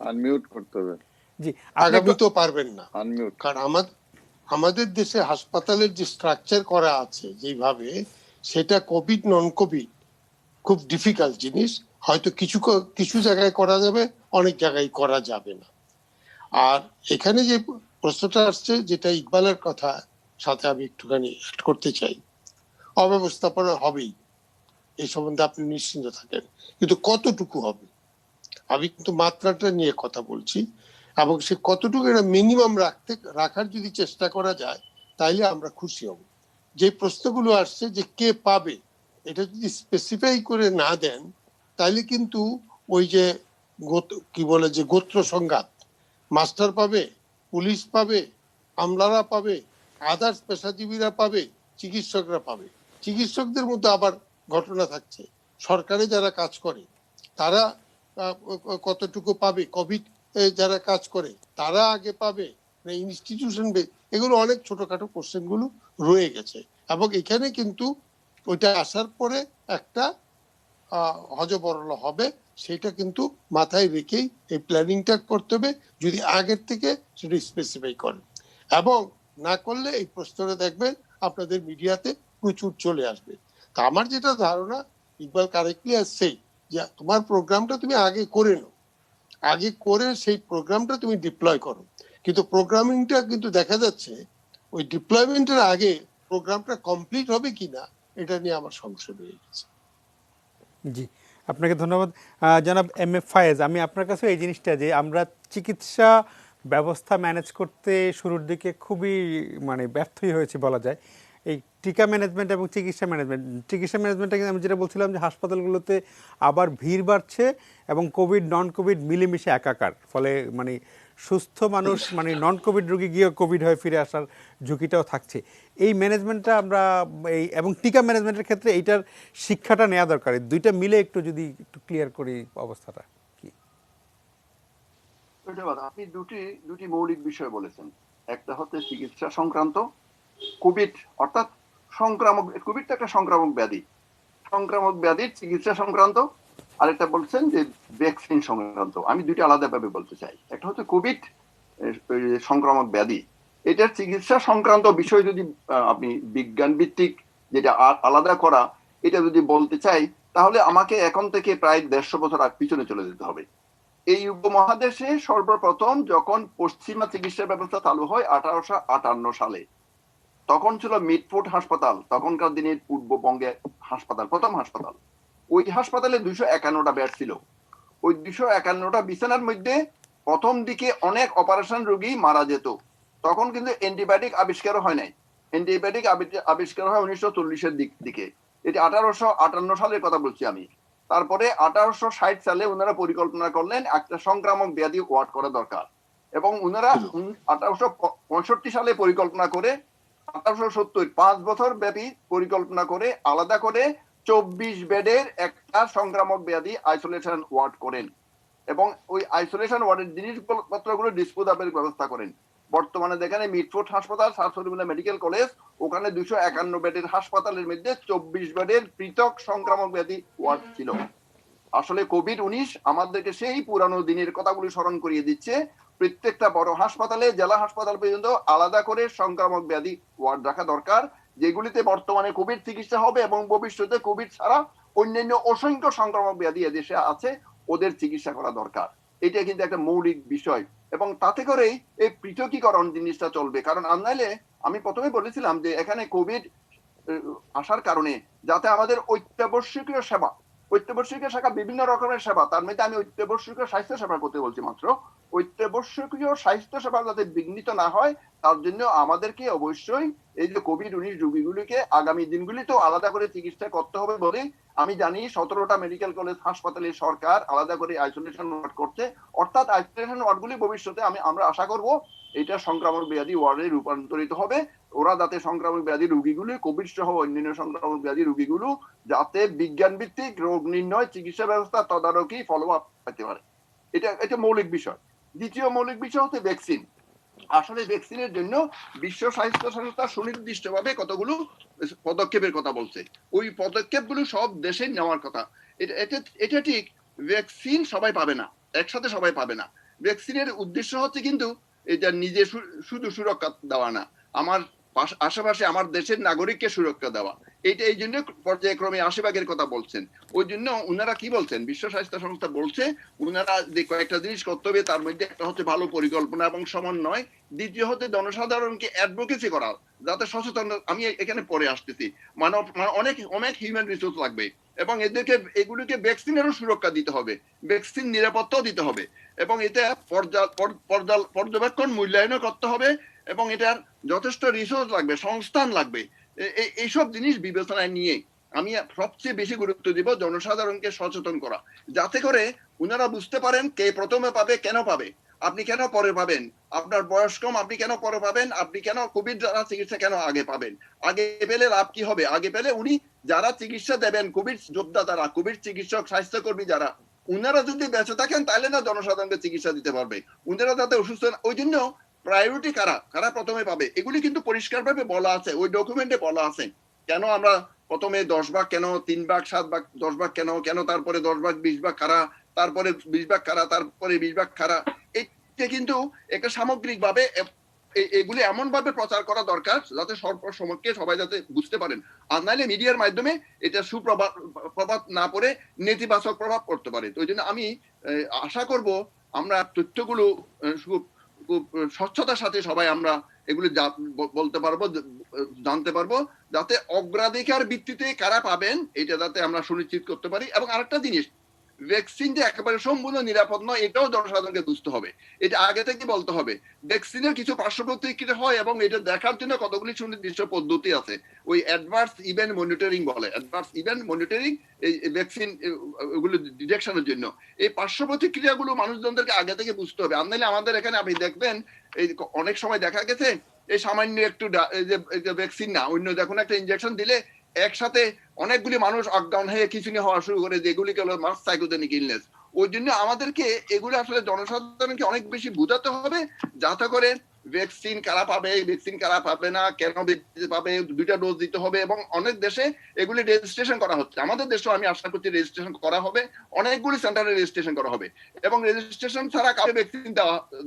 আনমিউট করতে হবে। জি, আগামী তো পারবেন না, আনমিউট। কারণ আমাদের দেশে হাসপাতালের যে স্ট্রাকচার করা আছে যেভাবে, সেটা কোভিড নন কোভিড খুব ডিফিকাল্ট জিনিস। হয়তো কিছু জায়গায় করা যাবে, অনেক জায়গায় করা যাবে না। আর এখানে যে প্রশ্নটা আসছে, যেটা ইকবালের কথা সাথে আমি একটুখানি অ্যাড করতে চাই, অব্যবস্থাপনা হবেই, এই সম্বন্ধে আপনি নিশ্চিন্ত থাকেন, কিন্তু কতটুকু হবে আমি কিন্তু মাত্রাটা নিয়ে কথা বলছি, এবং সে কতটুকু এটা মিনিমাম রাখার যদি চেষ্টা করা যায় তাইলে আমরা খুশি হব। যে প্রশ্নগুলো আসছে যে কে পাবে, এটা যদি স্পেসিফাই করে না দেন তাইলে কিন্তু ওই যে কি বলে যে গোত্র সংঘাত, মাস্টার পাবে, পুলিশ পাবে, আমলারা পাবে, আদার্স পেশাজীবীরা পাবে, চিকিৎসকরা পাবে। চিকিৎসকদের মধ্যে আবার ঘটনা থাকছে, সরকারে যারা কাজ করে তারা কতটুকু পাবে, কোভিড যারা কাজ করে তারা আগে পাবে না ইনস্টিটিউশন, এগুলো অনেক ছোটখাটো কোশ্চেন গুলো রয়ে গেছে। এবং এখানে কিন্তু ওইটা আসার পরে একটা হজবরল হবে, সেটা কিন্তু মাথায় রেখেই এই প্ল্যানিংটা করতে হবে, যদি আগের থেকে সেটা স্পেসিফাই করেন। এবং না করলে এই প্রশ্নটা দেখবেন আপনাদের মিডিয়াতে প্রচুর চলে আসবে। তা আমার যেটা ধারণা, ইকবাল কারেক্টলি আসছে, যে তোমার প্রোগ্রামটা তুমি আগে করে নাও, আগে করে সেই প্রোগ্রামটা তুমি ডিপ্লয় করো। কিন্তু প্রোগ্রামিংটা কিন্তু দেখা যাচ্ছে ওই ডিপ্লয়মেন্টের আগে প্রোগ্রামটা কমপ্লিট হবে কিনা এটা নিয়ে আমার সংশয় রয়ে গেছে। জি, আপনাকে ধন্যবাদ। জনাব এম এ ফায়েজ, আমি আপনার কাছে এই জিনিসটা যে আমরা চিকিৎসা ব্যবস্থা ম্যানেজ করতে শুরুর দিকে খুবই মানে ব্যর্থই হয়েছে বলা যায়। এই টিকা ম্যানেজমেন্ট এবং চিকিৎসা ম্যানেজমেন্টটা আমি যেটা বলছিলাম যে হাসপাতালগুলোতে আবার ভিড় বাড়ছে এবং কোভিড নন কোভিড মিলেমিশে একাকার, ফলে মানে সুস্থ মানুষ মানে নন কোভিড রোগী গিয়ে কোভিড হয়ে ফিরে আসার ঝুঁকিটাও থাকছে। এই ম্যানেজমেন্টটা আমরা এই এবং টিকা ম্যানেজমেন্টের ক্ষেত্রে এইটার শিক্ষাটা নেওয়া দরকার। এই দুইটা মিলে একটু যদি একটু ক্লিয়ার করি অবস্থাটা কি। ধন্যবাদ। আপনি দুটি মৌলিক বিষয় বলেছেন। একটা হচ্ছে চিকিৎসা সংক্রান্ত, কোভিড অর্থাৎ সংক্রামক, কোভিড তো একটা সংক্রামক ব্যাধি, সংক্রামক ব্যাধির চিকিৎসা সংক্রান্ত। আরেকটা বলছেন যে ভ্যাকসিন সংক্রান্ত। আমি দুইটা আলাদাভাবে বলতে চাই। একটা হচ্ছে কোভিড সংক্রামক ব্যাধি, এটার চিকিৎসা সংক্রান্ত বিষয় যদি আপনি বিজ্ঞান ভিত্তিক যেটা আলাদা করা, এটা যদি বলতে চাই তাহলে আমাকে এখন থেকে প্রায় 150 বছর পিছনে চলে যেতে হবে। এই উপমহাদেশে সর্বপ্রথম যখন পশ্চিমা চিকিৎসা ব্যবস্থা চালু হয় 1858 সালে, তখন ছিল মিটফোর্ড হাসপাতাল, তখনকার দিনের পূর্ববঙ্গে হাসপাতাল, প্রথম হাসপাতাল। ওই হাসপাতালে 251টা বেড ছিল। ওই 251টা বিছানার মধ্যে প্রথম দিকে অনেক অপারেশন রোগী মারা যেত। তখন কিন্তু অ্যান্টিবায়োটিক আবিষ্কার হয় নাই। অ্যান্টিবায়োটিক আবিষ্কার হয় 1940-এর দিকে। এটি 1858 সালের কথা বলছি আমি। তারপরে 1860 সালে ওনারা পরিকল্পনা করলেন একটা সংক্রামক ব্যাধি ওয়ার্ড করা দরকার, এবং ওনারা 1865 সালে পরিকল্পনা করে 1870 5 বছর ব্যাপী পরিকল্পনা করে আলাদা করে 24 বেডের একটা সংক্রামক ব্যাধি আইসোলেশন ওয়ার্ড করেন, এবং ওই আইসোলেশন ওয়ার্ডের জিনিসপত্রগুলো ডিসপোজাবের ব্যবস্থা করেন। বর্তমানে দেখেন মিটফোর্ড হাসপাতাল, স্যার সলিমুল্লাহ মেডিকেল কলেজ, ওখানে 251 বেডের হাসপাতালের মধ্যে 24 বেডের পৃথক সংক্রামক ব্যাধি ওয়ার্ড ছিল। আসলে কোভিড-19 আমাদেরকে সেই পুরানো দিনের কথাগুলি স্মরণ করিয়ে দিচ্ছে। প্রত্যেকটা বড় হাসপাতালে, জেলা হাসপাতাল পর্যন্ত আলাদা করে সংক্রামক ব্যাধি ওয়ার্ড রাখা দরকার, যেগুলিতে বর্তমানে কোভিড চিকিৎসা হবে এবং ভবিষ্যতে কোভিড ছাড়া অন্যান্য অসংখ্য সংক্রামক ব্যাধি এদেশে আছে, ওদের চিকিৎসা করা দরকার। এটা কিন্তু একটা মৌলিক বিষয়, এবং তাতে করেই এই পৃথকীকরণ জিনিসটা চলবে। কারণ আননাইলে আমি প্রথমে বলেছিলাম যে এখানে কোভিড আসার কারণে যাতে আমাদের অত্যাবশ্যকীয় সেবা, অত্যাবশ্যকীয় শাখা বিভিন্ন রকমের সেবা, তার মধ্যে আমি অত্যাবশ্যকীয় স্বাস্থ্য সেবা করতে বলছি মাত্র, অত্যাবশ্যকীয় স্বাস্থ্য সেবা যাতে বিঘ্নিত না হয় তার জন্য আমাদেরকে অবশ্যই এই যে কোভিড-19 রোগীগুলিকে আগামী দিনগুলিতেও আলাদা করে চিকিৎসা করতে হবে বলে আমি জানি 17টা মেডিকেল কলেজ হাসপাতালে সরকার আলাদা করে আইসোলেশন ওয়ার্ড করছে। অর্থাৎ আইসোলেশন ওয়ার্ডগুলি ভবিষ্যতে আমরা আশা করব এটা সংক্রামক ব্যাধি ওয়ার্ডে রূপান্তরিত হবে। ওরা যাতে সংক্রামক ব্যাধি রোগীগুলি, কোভিড সহ অন্যান্য সংক্রামক ব্যাধি রোগীগুলো যাতে বিজ্ঞান ভিত্তিক রোগ নির্ণয়, চিকিৎসা ব্যবস্থা, তদারকি, ফলো আপ পেতে পারে। এটা মৌলিক বিষয়। দ্বিতীয় মৌলিক বিষয় হচ্ছে ভ্যাকসিন। আসলে ভ্যাকসিনের জন্য বিশ্ব স্বাস্থ্য সংস্থা সুনির্দিষ্টভাবে কতগুলো পদক্ষেপের কথা বলছে। ওই পদক্ষেপগুলো সব দেশে নেওয়ার কথা। এটা ঠিক, ভ্যাকসিন সবাই পাবে না, একসাথে সবাই পাবে না। ভ্যাকসিনের উদ্দেশ্য হচ্ছে কিন্তু এটা নিজে শুধু সুরক্ষা দেওয়া না, আমার আশেপাশে আমার দেশের নাগরিককে সুরক্ষা দেওয়া। এইটা এই জন্য পর্যায়ক্রমে 80 কথা বলছেন। ওই জন্য উনারা কি বলছেন, বিশ্ব স্বাস্থ্য সংস্থা বলছে উনারা যে কয়েকটা জিনিস করতে হবে, তার মধ্যে একটা হচ্ছে ভালো পরিকল্পনা এবং সমন্বয়, দ্বিতীয় হচ্ছে জনসাধারণকে অ্যাডভোকেসি করা যাতে সচেতন। আমি এখানে পরে আসতেছি, অনেক হিউম্যান রিসোর্স লাগবে, এবং এগুলিকে ভ্যাকসিনেরও সুরক্ষা দিতে হবে, ভ্যাকসিন নিরাপত্তাও দিতে হবে, এবং এটা পর্যবেক্ষণ মূল্যায়নও করতে হবে, এবং এটার যথেষ্ট রিসোর্স লাগবে, সংস্থান লাগবে। এইসব জিনিস বিবেচনায় নিয়ে আমি সবচেয়ে বেশি গুরুত্ব দিব জনসাধারণকে সচেতন করা, যাতে করে উনারা বুঝতে পারেন কে প্রথমে পাবে, কেন পাবে, আপনি কেন পরে পাবেন, আপনার বয়স কম আপনি কেন পরে পাবেন, আপনি কেন কোভিড চিকিৎসা কেন আগে পাবেন, আগে পেলে লাভ কি হবে, আগে পেলে উনি যারা চিকিৎসা দেবেন, কোভিড যোদ্ধা যারা, কোভিড চিকিৎসক, স্বাস্থ্যকর্মী যারা, উনারা যদি বেঁচে থাকেন তাহলে না জনসাধারণকে চিকিৎসা দিতে পারবে। উনারা যাতে অসুস্থ, ওই জন্য প্রায়োরিটি কারা প্রথমে পাবে এগুলি কিন্তু পরিষ্কারভাবে বলা আছে, ওই ডকুমেন্টে বলা আছে। কেন আমরা প্রথমে 10 ভাগ, কেন 3 ভাগ, 7 ভাগ, 10 ভাগ, কেন তারপরে 10 ভাগ 20 ভাগ কারা, তারপরে 20 ভাগ কারা, তারপরে 20 ভাগ কারা, এটা কিন্তু একটা সামগ্রিক ভাবে এগুলি এমন ভাবে প্রচার করা দরকার যাতে সর্বসমক্ষে সবাই যাতে বুঝতে পারেন। আর নাইলে মিডিয়ার মাধ্যমে এটা প্রভাব না পড়ে নেতিবাচক প্রভাব পড়তে পারে। তো ওই জন্য আমি আশা করব আমরা তথ্যগুলো খুব স্বচ্ছতার সাথে সবাই আমরা এগুলি বলতে পারবো, জানতে পারবো, যাতে অগ্রাধিকার ভিত্তিতে কারা পাবেন এটা যাতে আমরা সুনিশ্চিত করতে পারি। এবং আরেকটা জিনিস, ভ্যাকসিন যে একেবারে সম্পূর্ণ নিরাপদ নয় এটাও জনসাধারণকে বুঝতে হবে, এটা আগে থেকে বলতে হবে। ভ্যাকসিনের কিছু পার্শ্ব প্রতিক্রিয়া হয় এবং এটা দেখার জন্য কতগুলি সুনির্দিষ্ট পদ্ধতি আছে, ওই অ্যাডভার্স ইভেন্ট মনিটরিং বলে, অ্যাডভার্স ইভেন্ট মনিটরিং এই ভ্যাকসিন ওগুলো ডিটেকশনের জন্য। এই পার্শ্ব প্রতিক্রিয়াগুলো মানুষজনদেরকে আগে থেকে বুঝতে হবে। আনলে আমাদের এখানে আপনি দেখবেন এই অনেক সময় দেখা গেছে এই সামান্য একটু ভ্যাকসিন না, অন্য দেখুন একটা ইনজেকশন দিলে একসাথে অনেকগুলি মানুষ অজ্ঞান হয়ে খিচুনি হওয়া শুরু করে, যেগুলিকে হলো মাস সাইকোজেনিক ইলনেস। ওই জন্য আমাদেরকে এগুলো আসলে জনসাধারণকে অনেক বেশি বোঝাতে হবে, যাতে করে ভ্যাকসিন কারা পাবে, ভ্যাকসিন কারা পাবে না, কেন পাবে, 2টা ডোজ দিতে হবে। এবং অনেক দেশে এগুলি রেজিস্ট্রেশন করা হচ্ছে, আমাদের দেশেও আমি আশা করছি রেজিস্ট্রেশন করা হবে, অনেকগুলি সেন্টারে রেজিস্ট্রেশন করা হবে। এবং রেজিস্ট্রেশন ছাড়া কাউকে ভ্যাকসিন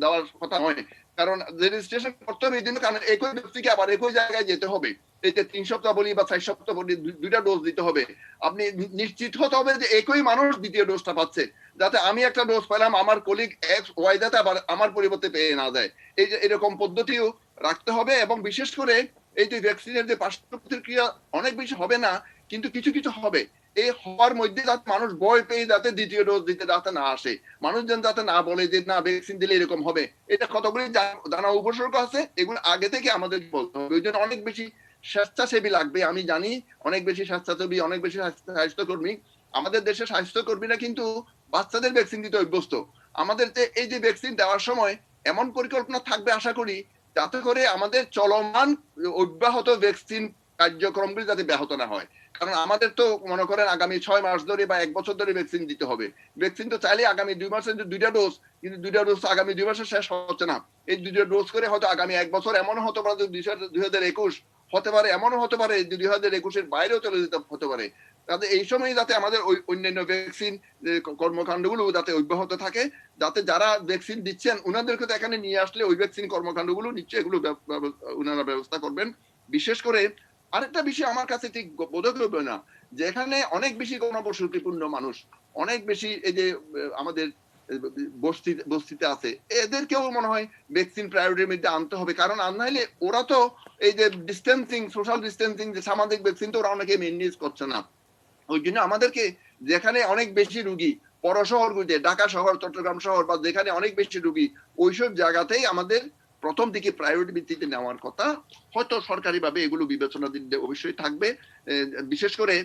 দেওয়ার কথা নয়, কারণ রেজিস্ট্রেশন করতে হবে এই জন্য, কারণ একই ব্যক্তিকে আবার একই জায়গায় যেতে হবে, এই যে 3 সপ্তাহ বলি বা 4 সপ্তাহ বলি 2টা ডোজ দিতে হবে। আপনি নিশ্চিত হতে হবে যে একই মানুষ দ্বিতীয় ডোজটা পাচ্ছে, যাতে আমি একটা ডোজ পেলাম আমার কলিগ এক্স ওয়াই যাতে আবার আমার পরিবর্তে পেয়ে না যায়, এই যে এরকম পদ্ধতিও রাখতে হবে। এবং বিশেষ করে এই যে ভ্যাকসিনের যে পার্শ্ব প্রতিক্রিয়া অনেক বেশি হবে না, কিন্তু কিছু কিছু হবে, এই হওয়ার মধ্যে যাতে মানুষ ভয় পেয়ে যাতে দ্বিতীয় ডোজ দিতে যাতে না আসে, মানুষজন যাতে না বলে যে না ভ্যাকসিন দিলে এরকম হবে। এটা কতগুলি জানা উপসর্গ আছে, এগুলো আগে থেকে আমাদের বলতে হবে। ওই জন্য অনেক বেশি স্বেচ্ছাসেবী লাগবে। আমি জানি অনেক বেশি স্বেচ্ছাসেবী, অনেক বেশি স্বাস্থ্যকর্মী, আমাদের দেশের স্বাস্থ্যকর্মীরা কিন্তু বাচ্চাদের ভ্যাকসিন দিতে অভ্যস্ত। আমাদের এই যে ভ্যাকসিন দেওয়ার সময় এমন পরিকল্পনা থাকবে আশা করি, যাতে করে আমাদের চলমান অব্যাহত ভ্যাকসিন কার্যক্রমগুলি যাতে ব্যাহত না হয়। কারণ আমাদের তো মনে করেন আগামী 6 মাস ধরে বা 1 বছর ধরে ভ্যাকসিন দিতে হবে। ভ্যাকসিন তো চাইলে আগামী 2 মাসে 2টা ডোজ, কিন্তু 2টা ডোজ আগামী 2 মাসে শেষ হচ্ছে না। এই 2টা ডোজ করে হয়তো আগামী 1 বছর এমনও হতে পারে 2021 হতে পারে, এমনও হতে পারে 2021-এর বাইরেও চলে যেতে হতে পারে। তাতে এই সময় যাতে আমাদের ওই অন্যান্য ভ্যাকসিন কর্মকাণ্ডগুলো যাতে অব্যাহত থাকে, যাতে যারা ভ্যাকসিন দিচ্ছেন ওনাদেরকে তো এখানে নিয়ে আসলে ওই ভ্যাকসিন কর্মকাণ্ডগুলো নিচ্ছে, এগুলো ওনারা ব্যবস্থা করবেন। বিশেষ করে আরেকটা বিষয় আমার কাছে ঠিক বোধক হবে না, যে এখানে অনেক বেশি গণবসতিপূর্ণ মানুষ, অনেক বেশি এই যে আমাদের বস্তিতে আছে, এদেরকেও মনে হয় ভ্যাকসিন প্রায়োরিটির মধ্যে আনতে হবে। কারণ আর নাইলে ওরা তো এই যে ডিস্টেন্সিং, সোশ্যাল ডিস্টেন্সিং, যে সামাজিক ভ্যাকসিন তো ওরা অনেকে মেনটেন করছে না। ওই জন্য আমাদেরকে যেখানে অনেক বেশি রুগী, বড় শহরগুলিতে, ঢাকা শহর, চট্টগ্রাম শহর, বা যেখানে অনেক বেশি রুগী, ওইসব জায়গাতেই আমাদের প্রথম দিকে প্রায়োরিটি ভিত্তিতে নেওয়ার কথা। হয়তো সরকারিভাবে এগুলো বিবেচনা দিতে অবশ্যই থাকবে। বিশেষ করে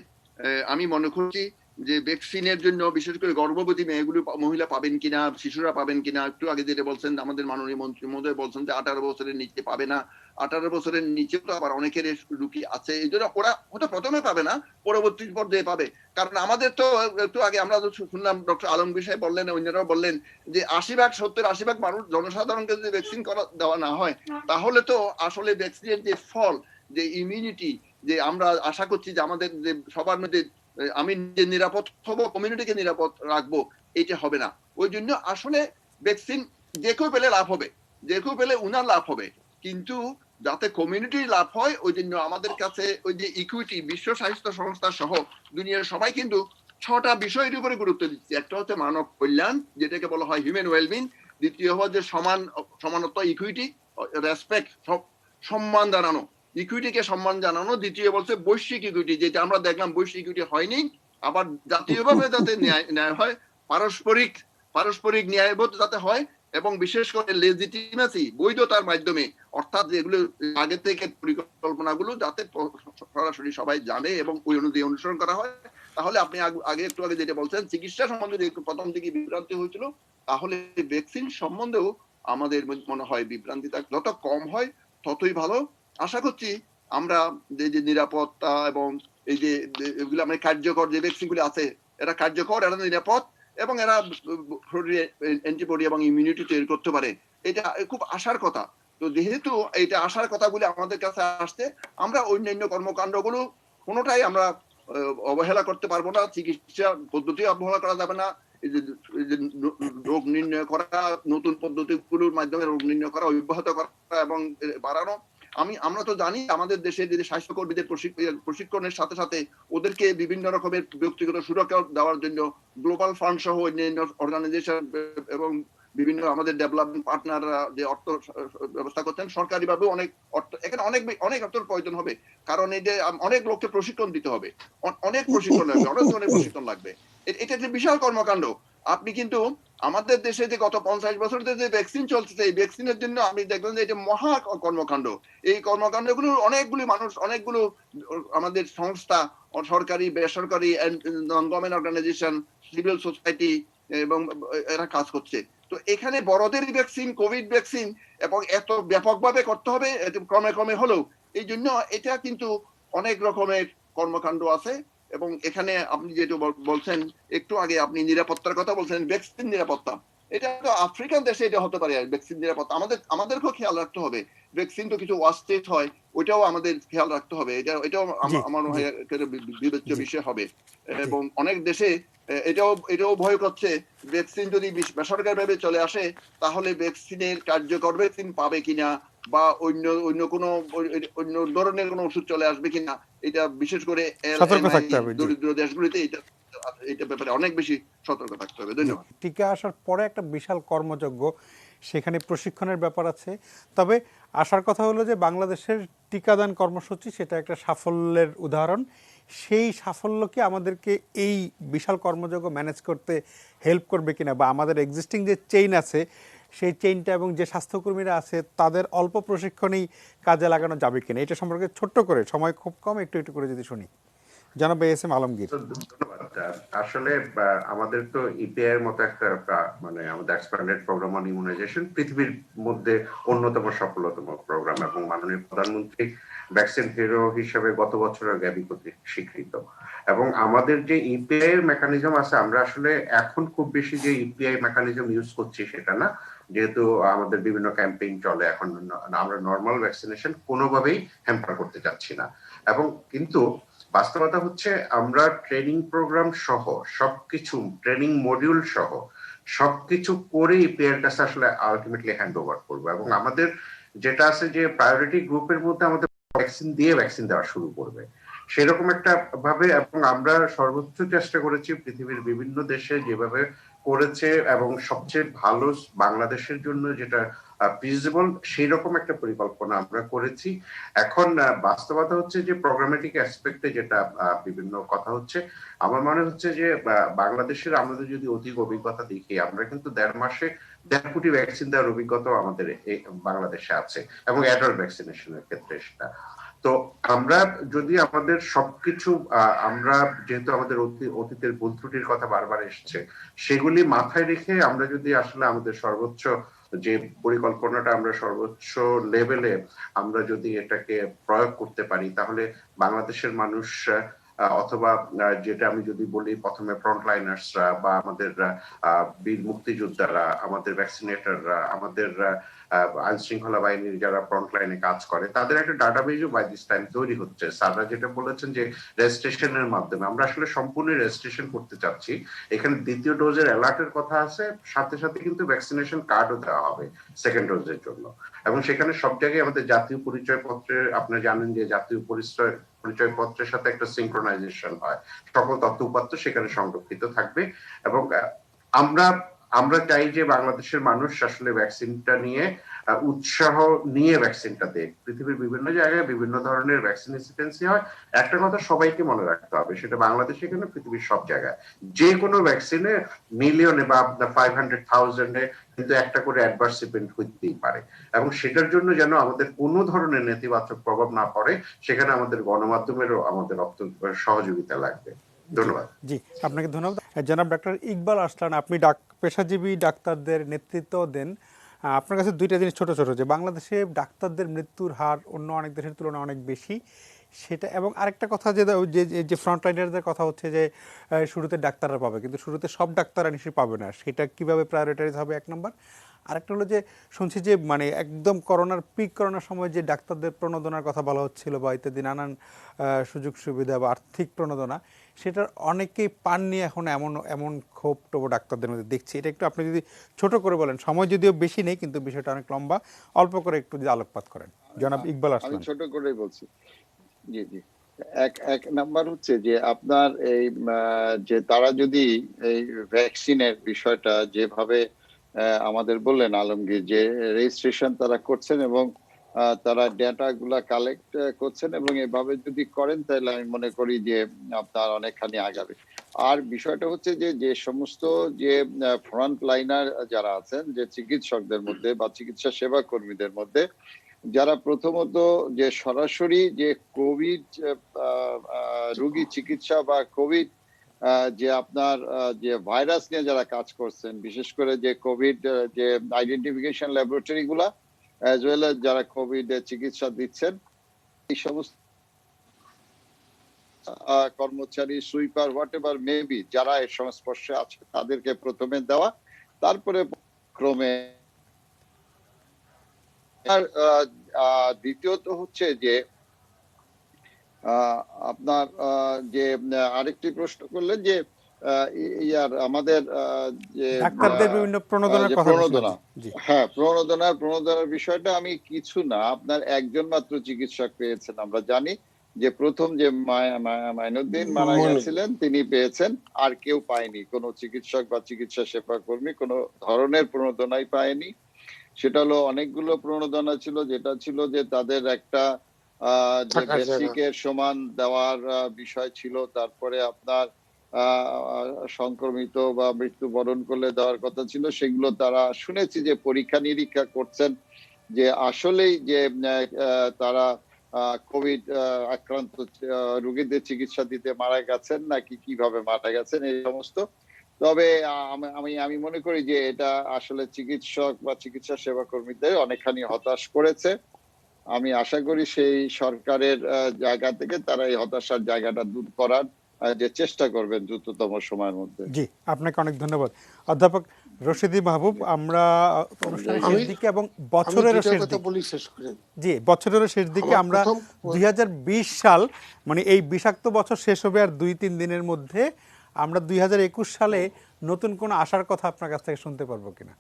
আমি মনে করছি যে ভ্যাকসিনের জন্য বিশেষ করে গর্ভবতী মেয়েগুলো, মহিলা পাবেন কিনা, শিশুরা পাবেন কিনা। একটু আগে যেটা বলছেন আমাদের মাননীয় মন্ত্রী মহোদয় বলছেন যে 18 বছরের নিচে পাবে না, 18 বছরের নিচে তো আবার অনেকের রুগী আছে, এই জন্য ওরা হয়তো প্রথমে পাবে না, পরবর্তী পর্যায়ে পাবে। কারণ আমাদের তো একটু আগে আমরা শুনলাম ডক্টর আলমগীর সাহেব বললেন, অন্যরাও বললেন যে 80% মানুষ, জনসাধারণকে যদি ভ্যাকসিন দেওয়া না হয়, তাহলে তো আসলে ভ্যাকসিনের যে ফল, যে ইমিউনিটি, যে আমরা আশা করছি যে আমাদের যে সবার মধ্যে আমি যে নিরাপদ হবো, কমিউনিটিকে নিরাপদ রাখবো, এটা হবে না। ওই জন্য আসলে ভ্যাকসিন যে কেউ পেলে লাভ হবে, যে কেউ পেলে উনার লাভ হবে, কিন্তু যাতে কমিউনিটির লাভ হয়, ওই জন্য আমাদের কাছে ওই যে ইকুইটি, বিশ্ব স্বাস্থ্য সংস্থা সহ দুনিয়ার সবাই কিন্তু 6টা বিষয়ের উপরে গুরুত্ব দিচ্ছে। একটা হচ্ছে মানব কল্যাণ, যেটাকে বলা হয় হিউম্যান ওয়েলবিং। দ্বিতীয় হচ্ছে সমানত্ব, ইকুইটি, রেসপেক্ট, সম্মান জানানো, ইকুইটিকে সম্মান জানানো। দ্বিতীয় বলছে বৈশ্বিক ইকুইটি, যেটা আমরা দেখলাম বৈশ্বিক ইকুইটি হয়নি, আবার জাতীয়ভাবে যাতে ন্যায় হয়, পারস্পরিক ন্যায়বোধ যাতে হয়, এবং বিশেষ করে লেজিটিমেসি, বৈধতার মাধ্যমে, অর্থাৎ যেগুলো আগে থেকে পরিকল্পনাগুলো যাতে সরাসরি সবাই জানে এবং ওই অনুযায়ী অনুসরণ করা হয়। তাহলে আপনি একটু আগে যেটা বলছেন চিকিৎসা সম্বন্ধে একটু প্রথম দিকে বিভ্রান্তি হয়েছিল, তাহলে ভ্যাকসিন সম্বন্ধেও আমাদের মনে হয় বিভ্রান্তিটা যত কম হয় ততই ভালো। আশা করছি আমরা যে নিরাপত্তা এবং এই যে এগুলো আমরা কার্যকর যে ভ্যাকসিনগুলো আছে, এরা কার্যকর, এরা নিরাপদ, এবং এরা শরীরে অ্যান্টিবডি এবং ইমিউনিটি তৈরি করতে পারে, এটা খুব আশার কথা। তো যেহেতু এটা আশার কথাগুলি আমাদের কাছে আসছে, আমরা অন্যান্য কর্মকাণ্ডগুলো কোনোটাই আমরা অবহেলা করতে পারবো না। চিকিৎসা পদ্ধতি অবহেলা করা যাবে না, এই যে রোগ নির্ণয় করা, নতুন পদ্ধতিগুলোর মাধ্যমে রোগ নির্ণয় করা, অব্যাহত করা এবং বাড়ানো। আমরা তো জানি আমাদের দেশে যে স্বাস্থ্যকর্মীদের প্রশিক্ষণের সাথে সাথে ওদেরকে বিভিন্ন রকমের ব্যক্তিগত সুরক্ষা দেওয়ার জন্য গ্লোবাল ফান্ড সহ অন্যান্য অর্গানাইজেশন এবং বিভিন্ন আমাদের ডেভেলপমেন্ট পার্টনাররা যে অর্থ ব্যবস্থা করছেন, সরকারিভাবে অনেক অর্থ, এখানে অনেক অর্থের প্রয়োজন হবে, কারণ এই যে অনেক লোককে প্রশিক্ষণ দিতে হবে, অনেক প্রশিক্ষণ লাগবে, অনেক ধরনের প্রশিক্ষণ লাগবে। এটা যে বিশাল কর্মকাণ্ড। আপনি কিন্তু আমাদের দেশে যে গত 50 বছর ধরে যে ভ্যাকসিন চলছে, এই ভ্যাকসিনের জন্য আপনি দেখবেন যে এটা মহা কর্মকাণ্ড। এই কর্মকাণ্ডগুলো অনেকগুলো মানুষ, অনেকগুলো আমাদের সংস্থা, সরকারি, বেসরকারি, non government organisation, civil society এবং এরা কাজ করছে। তো এখানে বড়দের ভ্যাকসিন, কোভিড ভ্যাকসিন, এবং এত ব্যাপকভাবে করতে হবে ক্রমে ক্রমে হলেও, এই জন্য এটা কিন্তু অনেক রকমের কর্মকাণ্ড আছে। এবং এখানে আপনি যেটা বলছেন একটু আগে, আপনি নিরাপত্তার কথা বলছেন, ভ্যাকসিন নিরাপত্তা, এটা তো আফ্রিকান দেশে এটা হতে পারে। ভ্যাকসিন নিরাপত্তা আমাদেরকেও খেয়াল রাখতে হবে। ভ্যাকসিন তো কিছু ওয়াস্টেজ হয়, ওইটাও আমাদের খেয়াল রাখতে হবে। এটাও আমার মনে হয় বিবেচ্য বিষয় হবে। এবং অনেক দেশে এটাও ভয় করছে, ভ্যাকসিন যদি বেসরকারি ভাবে চলে আসে, তাহলে ভ্যাকসিনের কার্যকর ভ্যাকসিন পাবে কিনা, বা অন্য কোনো অন্য ধরনের কোনো ওষুধ চলে আসবে কিনা। এটা বিশেষ করে দরিদ্র দেশগুলিতে এটা ব্যাপারে অনেক বেশি সতর্ক থাকতে হবে। ধন্যবাদ। টিকা আসার পরে একটা বিশাল কর্মযজ্ঞ, সেখানে প্রশিক্ষণের ব্যাপার আছে। তবে আসার কথা হলো যে বাংলাদেশের টিকাদান কর্মসূচি সেটা একটা সাফল্যের উদাহরণ। সেই সাফল্যকে আমাদেরকে এই বিশাল কর্মযজ্ঞ ম্যানেজ করতে হেল্প করবে কিনা, বা আমাদের এক্সিস্টিং যে চেইন আছে সেই চেইনটা এবং যে স্বাস্থ্যকর্মীরা আছে তাদের অল্প প্রশিক্ষণেই কাজে লাগানো যাবে কিনা, এটা সম্পর্কে ছোট্ট করে, সময় খুব কম, একটু করে যদি শুনি। জনাব এস.এম. আলমগীর। ধন্যবাদ। আসলে আমাদের তো ইপিআই এর মতো একটা মানে আমাদের এক্সপ্যান্ডেড প্রোগ্রাম অন ইমিউনাইজেশন পৃথিবীর মধ্যে অন্যতম সফলতম প্রোগ্রাম, এবং মাননীয় প্রধানমন্ত্রী ভ্যাকসিন হিরো হিসেবে গত বছরের গ্যাবি কর্তৃক স্বীকৃত। এবং আমাদের যে ইপিআই এর মেকানিজম আছে, আমরা আসলে এখন খুব বেশি যে ইপিআই মেকানিজম ইউজ করছি সেটা না, যেহেতু আমাদের বিভিন্ন ক্যাম্পেইন চলে, এখন আমরা নর্মাল ভ্যাকসিনেশন কোনোভাবেই হ্যাম্পার করতে চাচ্ছি না। এবং কিন্তু বাস্তবতা হচ্ছে আমরা ট্রেনিং প্রোগ্রাম সহ সবকিছু, ট্রেনিং মডিউল সহ সবকিছু করে ইপিআইয়ের কাছে আসলে আলটিমেটলি হ্যান্ড ওভার করবো। এবং আমাদের যেটা আছে যে প্রায়োরিটি গ্রুপের মধ্যে আমাদের ভ্যাকসিন দেওয়া শুরু করবে সেরকম একটা ভাবে। এবং আমরা সর্বোচ্চ চেষ্টা করেছি পৃথিবীর বিভিন্ন দেশে যেভাবে করেছে, এবং সবচেয়ে ভালো বাংলাদেশের জন্য যেটা ফিজিবল সেই রকম একটা পরিকল্পনা আমরা করেছি। এখন বাস্তবতা হচ্ছে যে প্রোগ্রামেটিক অ্যাসপেক্টে যেটা বিভিন্ন কথা হচ্ছে, আমার মনে হচ্ছে যে বাংলাদেশের আমাদের যদি অধিক অভিজ্ঞতা দেখি, আমরা কিন্তু 1.5 মাসে 1.5 কোটি ভ্যাকসিন দেওয়ার অভিজ্ঞতা আমাদের বাংলাদেশে আছে, এবং অ্যাডাল্ট ভ্যাকসিনেশনের ক্ষেত্রে সেটা। তো আমরা যদি আমাদের সবকিছু আমরা যেহেতু আমাদের অতীতের ভুল ত্রুটির কথা বারবার এসছে, সেগুলি মাথায় রেখে আমরা যদি আসলে আমাদের সর্বোচ্চ যে পরিকল্পনাটা আমরা সর্বোচ্চ লেভেলে আমরা যদি এটাকে প্রয়োগ করতে পারি, তাহলে বাংলাদেশের মানুষ অথবা যেটা আমি যদি বলি প্রথমে ফ্রন্টলাইনার্সরা বা আমাদের বীর মুক্তিযোদ্ধারা, আমাদের ভ্যাকসিনেটররা, আমাদের আইন শৃঙ্খলা বাহিনীর যারা ফ্রন্টলাইনে কাজ করে, তাদের একটা ডাটাবেজও বাই দিস টাইম তৈরি হচ্ছে। স্যাররা যেটা বলেছেন যে রেজিস্ট্রেশনের মাধ্যমে আমরা আসলে সম্পূর্ণ রেজিস্ট্রেশন করতে চাচ্ছি। এখানে দ্বিতীয় ডোজের অ্যালার্টের কথা আছে, সাথে সাথে কিন্তু ভ্যাকসিনেশন কার্ডও দেওয়া হবে সেকেন্ড ডোজের জন্য। এবং সেখানে সব জায়গায় আমাদের জাতীয় পরিচয়পত্রের, আপনারা জানেন যে জাতীয় পরিচয়পত্রের সাথে একটা সিনক্রোনাইজেশন হয়, সকল তথ্য উপাত্ত সেখানে সংরক্ষিত থাকবে। এবং আমরা চাই যে বাংলাদেশের মানুষ আসলে ভ্যাকসিনটা নিয়ে উৎসাহ নিয়ে ভ্যাকসিনটা দেয়। পৃথিবীর বিভিন্ন জায়গায় বিভিন্ন ধরনের ভ্যাকসিন হেসিটেন্সি হয়। একটা কথা সবাইকে মনে রাখতে হবে, সেটা বাংলাদেশে কেন, পৃথিবীর সব জায়গায় যে কোনো ভ্যাকসিনে মিলিয়নে বা 500,000-এ কিন্তু একটা করে অ্যাডভার্স ইভেন্ট হইতেই পারে। এবং সেটার জন্য যেন আমাদের কোনো ধরনের নেতিবাচক প্রভাব না পড়ে, সেখানে আমাদের গণমাধ্যমেরও আমাদের সহযোগিতা লাগবে। ধন্যবাদ। জি, আপনাকে ধন্যবাদ। জনাব ডাক্তার ইকবাল আরসালান, আপনি পেশাজীবী ডাক্তারদের নেতৃত্ব দেন। আপনার কাছে দুইটা জিনিস ছোট ছোট, যে বাংলাদেশে ডাক্তারদের মৃত্যুর হার অন্য অনেক দেশের তুলনায় অনেক বেশি, সেটা, এবং আরেকটা কথা যে ফ্রন্টলাইনারদের কথা হচ্ছে যে শুরুতে ডাক্তাররা পাবে, কিন্তু শুরুতে সব ডাক্তাররা নিশ্চয়ই পাবে না, সেটা কিভাবে প্রায়োরিটাইজ হবে, এক নম্বর। আরেকটা হলো যে শুনছি যে মানে একদম পিক করোনার সময় যে ডাক্তারদের প্রণোদনার কথা বলা হচ্ছিল বা ইত্যাদি নানান সুযোগ সুবিধা বা আর্থিক প্রণোদনা, সেটার অনেকেই পাননি এখন, এমন ক্ষোভ টোপ ডাক্তারদের মধ্যে দেখছি। এটা একটু আপনি যদি ছোট করে বলেন, সময় যদিও বেশি নেই কিন্তু বিষয়টা অনেক লম্বা, অল্প করে একটু যদি আলোকপাত করেন জনাব ইকবাল আরসালান। ছোট করেই বলছি। জি জি, এক নাম্বার হচ্ছে যে আপনার এই যে তারা যদি এই ভ্যাকসিনের বিষয়টা যেভাবে আমাদের বললেন আলমগীর যে রেজিস্ট্রেশন তারা করছেন এবং তারা ডেটা গুলা কালেক্ট করছেন, এবং এভাবে যদি করেন তাহলে আমি মনে করি যে আপনার অনেকখানি আগাবে। আর বিষয়টা হচ্ছে যে যে সমস্ত যে ফ্রন্ট লাইনার যারা আছেন, যে চিকিৎসকদের মধ্যে বা চিকিৎসা সেবা কর্মীদের মধ্যে যারা প্রথমত যে সরাসরি যে কোভিড রোগী চিকিৎসা বা কোভিড যে আপনার যে ভাইরাস নিয়ে যারা কাজ করছেন, বিশেষ করে যে কোভিড যে আইডেন্টিফিকেশন ল্যাবরেটরি গুলা অ্যাজ ওয়েল এজ যারা কোভিড চিকিৎসা দিচ্ছেন, এই সমস্ত কর্মচারী, সুইপার, হোয়াট এভার মেবি, যারা এর সংস্পর্শে আছে তাদেরকে প্রথমে দেওয়া, তারপরে ক্রমে। আর দ্বিতীয়ত হচ্ছে যে আপনার যে আরেকটি প্রশ্ন করলেন যে ইয়ার আমাদের যে ডাক্তারদের বিভিন্ন প্রণোদনার কথা প্রণোদনা, জি হ্যাঁ প্রণোদনার বিষয়টা আমি কিছু না, আপনার একজন মাত্র চিকিৎসক পেয়েছেন আমরা জানি, যে প্রথম যে মাইনুদ্দিন মারা গেছিলেন তিনি পেয়েছেন, আর কেউ পায়নি, কোনো চিকিৎসক বা চিকিৎসা সেবা কর্মী কোনো ধরনের প্রণোদনাই পায়নি। সেটা হলো অনেকগুলো প্রণোদনা ছিল, যেটা ছিল যে তাদের একটা যে বেসিকের সমান দেওয়ার বিষয় ছিল, তারপরে আপনার সংক্রমিত বা মৃত্যুবরণ করলে দেওয়ার কথা ছিল, সেগুলো তারা শুনেছি যে পরীক্ষা নিরীক্ষা করছেন যে আসলেই যে তারা কোভিড আক্রান্ত রোগীদের চিকিৎসা দিতে মারা গেছেন নাকি কিভাবে মারা গেছেন এই সমস্ত। তবে আমি মনে করি যে এটা আসলে চিকিৎসক বা চিকিৎসা সেবা কর্মীদের অনেকখানি হতাশ করেছে। আমি আশা করি সেই সরকারের জায়গা থেকে তারা এই হতাশার জায়গাটা দূর করার যে চেষ্টা করবেন দ্রুততম সময়ের মধ্যে। জি, আপনাকে অনেক ধন্যবাদ অধ্যাপক রশিদী মাহবুব। আমরা অনুষ্ঠানের শেষ দিকে এবং বছরের শেষ দিকে জি বছরের শেষ দিকে আমরা 2020 সাল মানে এই বিষাক্ত বছর শেষ হবে আর 2-3 দিনের মধ্যে আমরা 2021 সালে নতুন কোন আশার কথা আপনার কাছ থেকে শুনতে পারবো কিনা?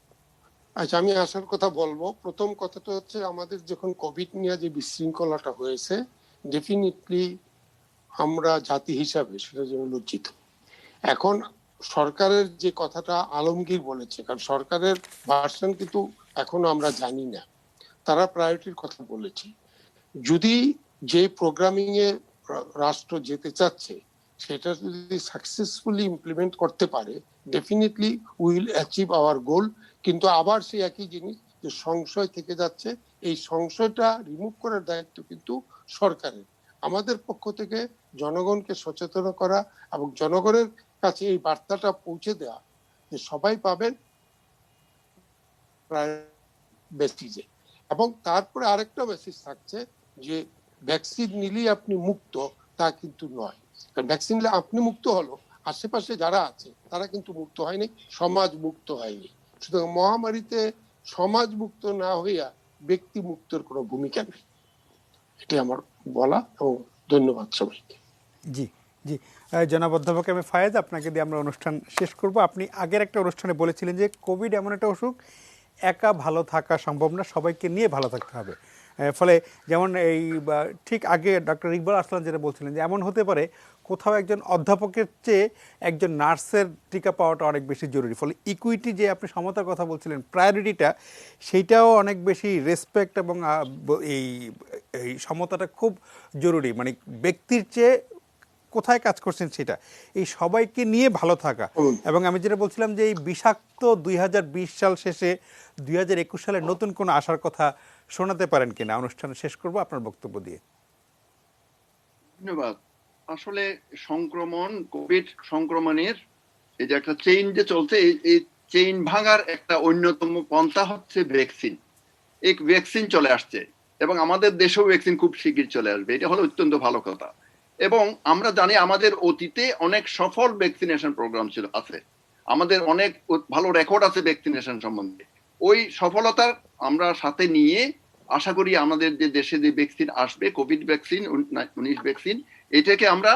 আচ্ছা, আমি আশার কথা বলবো। প্রথম কথাটা হচ্ছে আমাদের যখন কোভিড নিয়ে যে বিশৃঙ্খলাটা হয়েছে, ডেফিনেটলি আমরা জাতি হিসাবে সেটা জন্য লজ্জিত। এখন সরকারের যে কথাটা আলমগীর বলেছে, কারণ সরকারের ভার্সন কিন্তু এখনো আমরা জানি না, তারা প্রায়োরিটির কথা বলেছে। যদি যে প্রোগ্রামিং এ রাষ্ট্র যেতে চাচ্ছে সেটা যদি সাকসেসফুলি ইমপ্লিমেন্ট করতে পারে, ডেফিনেটলি উইল অ্যাচিভ আওয়ার গোল। কিন্তু আবার সেই একই জিনিস যে সংশয় থেকে যাচ্ছে, এই সংশয়টা রিমুভ করার দায়িত্ব কিন্তু সরকারের। আমাদের পক্ষ থেকে জনগণকে সচেতন করা এবং জনগণের কাছে এই বার্তাটা পৌঁছে দেওয়া যে সবাই পাবেন বেসিসে। এবং তারপরে আরেকটা মেসেজ থাকছে যে ভ্যাকসিন নিলেই আপনি মুক্ত, তা কিন্তু নয়। কারণ ভ্যাকসিন নিলে আপনি মুক্ত হলো, আশেপাশে যারা আছে তারা কিন্তু মুক্ত হয়নি, সমাজ মুক্ত হয়নি। সুতরাং মহামারীতে সমাজ মুক্ত না হইয়া ব্যক্তি মুক্তর কোনো ভূমিকা নেই। এটি আমার বলা, এবং ধন্যবাদ সবাইকে। জি জি, জনাব অধ্যাপক এম এ ফায়েজ, আপনাকে দিয়ে আমরা অনুষ্ঠান শেষ করব। আপনি আগের একটা অনুষ্ঠানে বলেছিলেন যে কোভিড এমন একটা অসুখ, একা ভালো থাকা সম্ভব না, সবাইকে নিয়ে ভালো থাকতে হবে। ফলে যেমন এই ঠিক আগে ডক্টর ইকবাল আসলাম যেটা বলছিলেন যে এমন হতে পারে কোথাও একজন অধ্যাপকের চেয়ে একজন নার্সের টিকা পাওয়াটা অনেক বেশি জরুরি। ফলে ইকুইটি যে আপনি সমতার কথা বলছিলেন, প্রায়োরিটিটা সেইটাও অনেক বেশি রেসপেক্ট এবং এই সমতাটা খুব জরুরি। মানে ব্যক্তির চেয়ে কোথায় কাজ করছেন সেটা, এই সবাইকে নিয়ে ভালো থাকা। এবং আমি যেটা বলছিলাম যে এই বিষাক্ত 2020 সাল শেষে 2021 সালে নতুন কোনো আশার কথা শোনাতে পারেন কিনা? অনুষ্ঠান শেষ করব আপনার বক্তব্য দিয়ে। ধন্যবাদ। আসলে সংক্রমণ, কোভিড সংক্রমণের এই যে একটা চেইন যে চলছে, এই চেইন ভাঙার একটা অন্যতম পন্থা হচ্ছে ভ্যাকসিন। এই ভ্যাকসিন চলে আসছে এবং আমাদের দেশেও ভ্যাকসিন খুব শিগগির চলে আসবে, এটা হলো অত্যন্ত ভালো কথা। এবং আমরা জানি আমাদের অতীতে অনেক সফল ভ্যাকসিনেশন প্রোগ্রাম ছিল, আছে আমাদের অনেক ভালো রেকর্ড আছে ভ্যাকসিনেশন সম্বন্ধে। ওই সফলতার আমরা সাথে নিয়ে আশা করি আমাদের যে দেশে যে ভ্যাকসিন আসবে, কোভিড ভ্যাকসিন 19 ভ্যাকসিন, এটাকে আমরা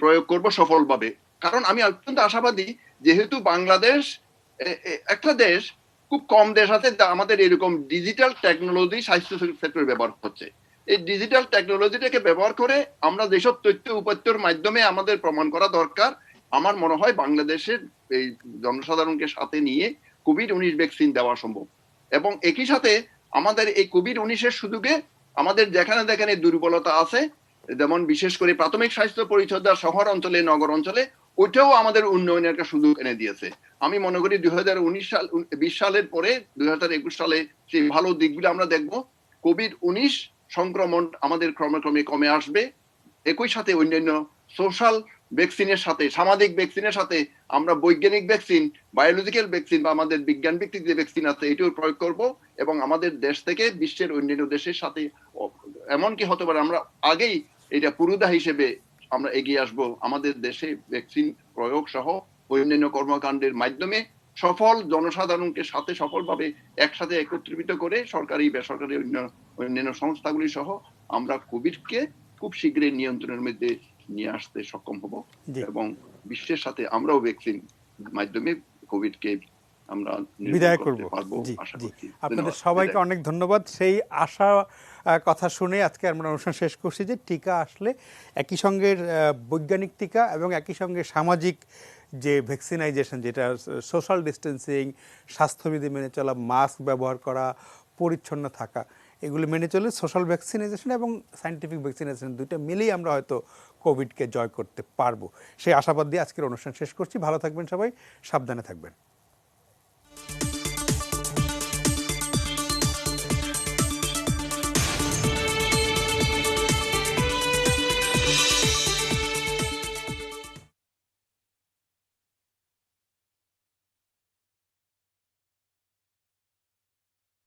প্রয়োগ করব সফলভাবে। কারণ আমি অত্যন্ত আশাবাদী, যেহেতু বাংলাদেশ একটা দেশ, খুব কম দেশ আছে যা আমাদের এরকম ডিজিটাল টেকনোলজি স্বাস্থ্য সেক্টরে ব্যবহার হচ্ছে। এই ডিজিটাল টেকনোলজিটাকে ব্যবহার করে আমরা যেসব তথ্য উপাত্তর মাধ্যমে আমাদের প্রমাণ করা দরকার, আমার মনে হয় বাংলাদেশের এই জনসাধারণকে সাথে নিয়ে কোভিড-19 ভ্যাকসিন দেওয়া সম্ভব। এবং একই সাথে আমাদের এই কোভিড-19 সুযোগে আমাদের যেখানে দুর্বলতা আছে, যেমন বিশেষ করে প্রাথমিক স্বাস্থ্য পরিচর্যা শহর অঞ্চলে, নগর অঞ্চলে, ওইটাও আমাদের উন্নয়নের একটা সুযোগ এনে দিয়েছে। আমি মনে করি 2020 সালের পরে 2021 সালে সেই ভালো দিকগুলো আমরা দেখব। কোভিড-19 সংক্রমণ আমাদের ক্রমে কমে আসবে। একই সাথে অন্যান্য সোশ্যাল ভ্যাকসিনের সাথে, সামাজিক ভ্যাকসিনের সাথে আমরা বৈজ্ঞানিক ভ্যাকসিন, বায়োলজিক্যাল ভ্যাকসিন বা আমাদের বিজ্ঞান ভিত্তিক যে ভ্যাকসিন আছে এটিও প্রয়োগ করব এবং আমাদের দেশ থেকে বিশ্বের অন্যান্য দেশের সাথে এমনকি হতে পারে আমরা আগেই এটা পুরোদা হিসেবে আমরা এগিয়ে আসব আমাদের দেশে ভ্যাকসিন প্রয়োগ সহ অন্যান্য কর্মকাণ্ডের মাধ্যমে সফল জনসাধারণকে সাথে সফলভাবে একসাথে একত্রিত করে সরকারি বেসরকারি অন্যান্য সংস্থাগুলি সহ আমরা কোভিডকে খুব শীঘ্রই নিয়ন্ত্রণের মধ্যে নিয়ে আসতে সক্ষম হব এবং বিশ্বের সাথে আমরাও ভ্যাকসিন মাধ্যমে কোভিডকে আমরা বিদায় করব। জি জি, আপনাদের সবাইকে অনেক ধন্যবাদ। সেই আশা কথা শুনে আজকে আমরা অনুষ্ঠান শেষ করছি যে টিকা আসলে একই সঙ্গে বৈজ্ঞানিক টিকা এবং একই সঙ্গে সামাজিক যে ভ্যাকসিনাইজেশন, যেটা সোশ্যাল ডিস্টেন্সিং, স্বাস্থ্যবিধি মেনে চলা, মাস্ক ব্যবহার করা, পরিচ্ছন্ন থাকা, এগুলো মেনে চলে সোশ্যাল ভ্যাকসিনাইজেশন এবং সায়েন্টিফিক ভ্যাকসিনেশন দুইটা মিলেই আমরা হয়তো কোভিডকে জয় করতে পারবো। সেই আশাবাদ দিয়ে আজকের অনুষ্ঠান শেষ করছি। ভালো থাকবেন সবাই, সাবধানে থাকবেন।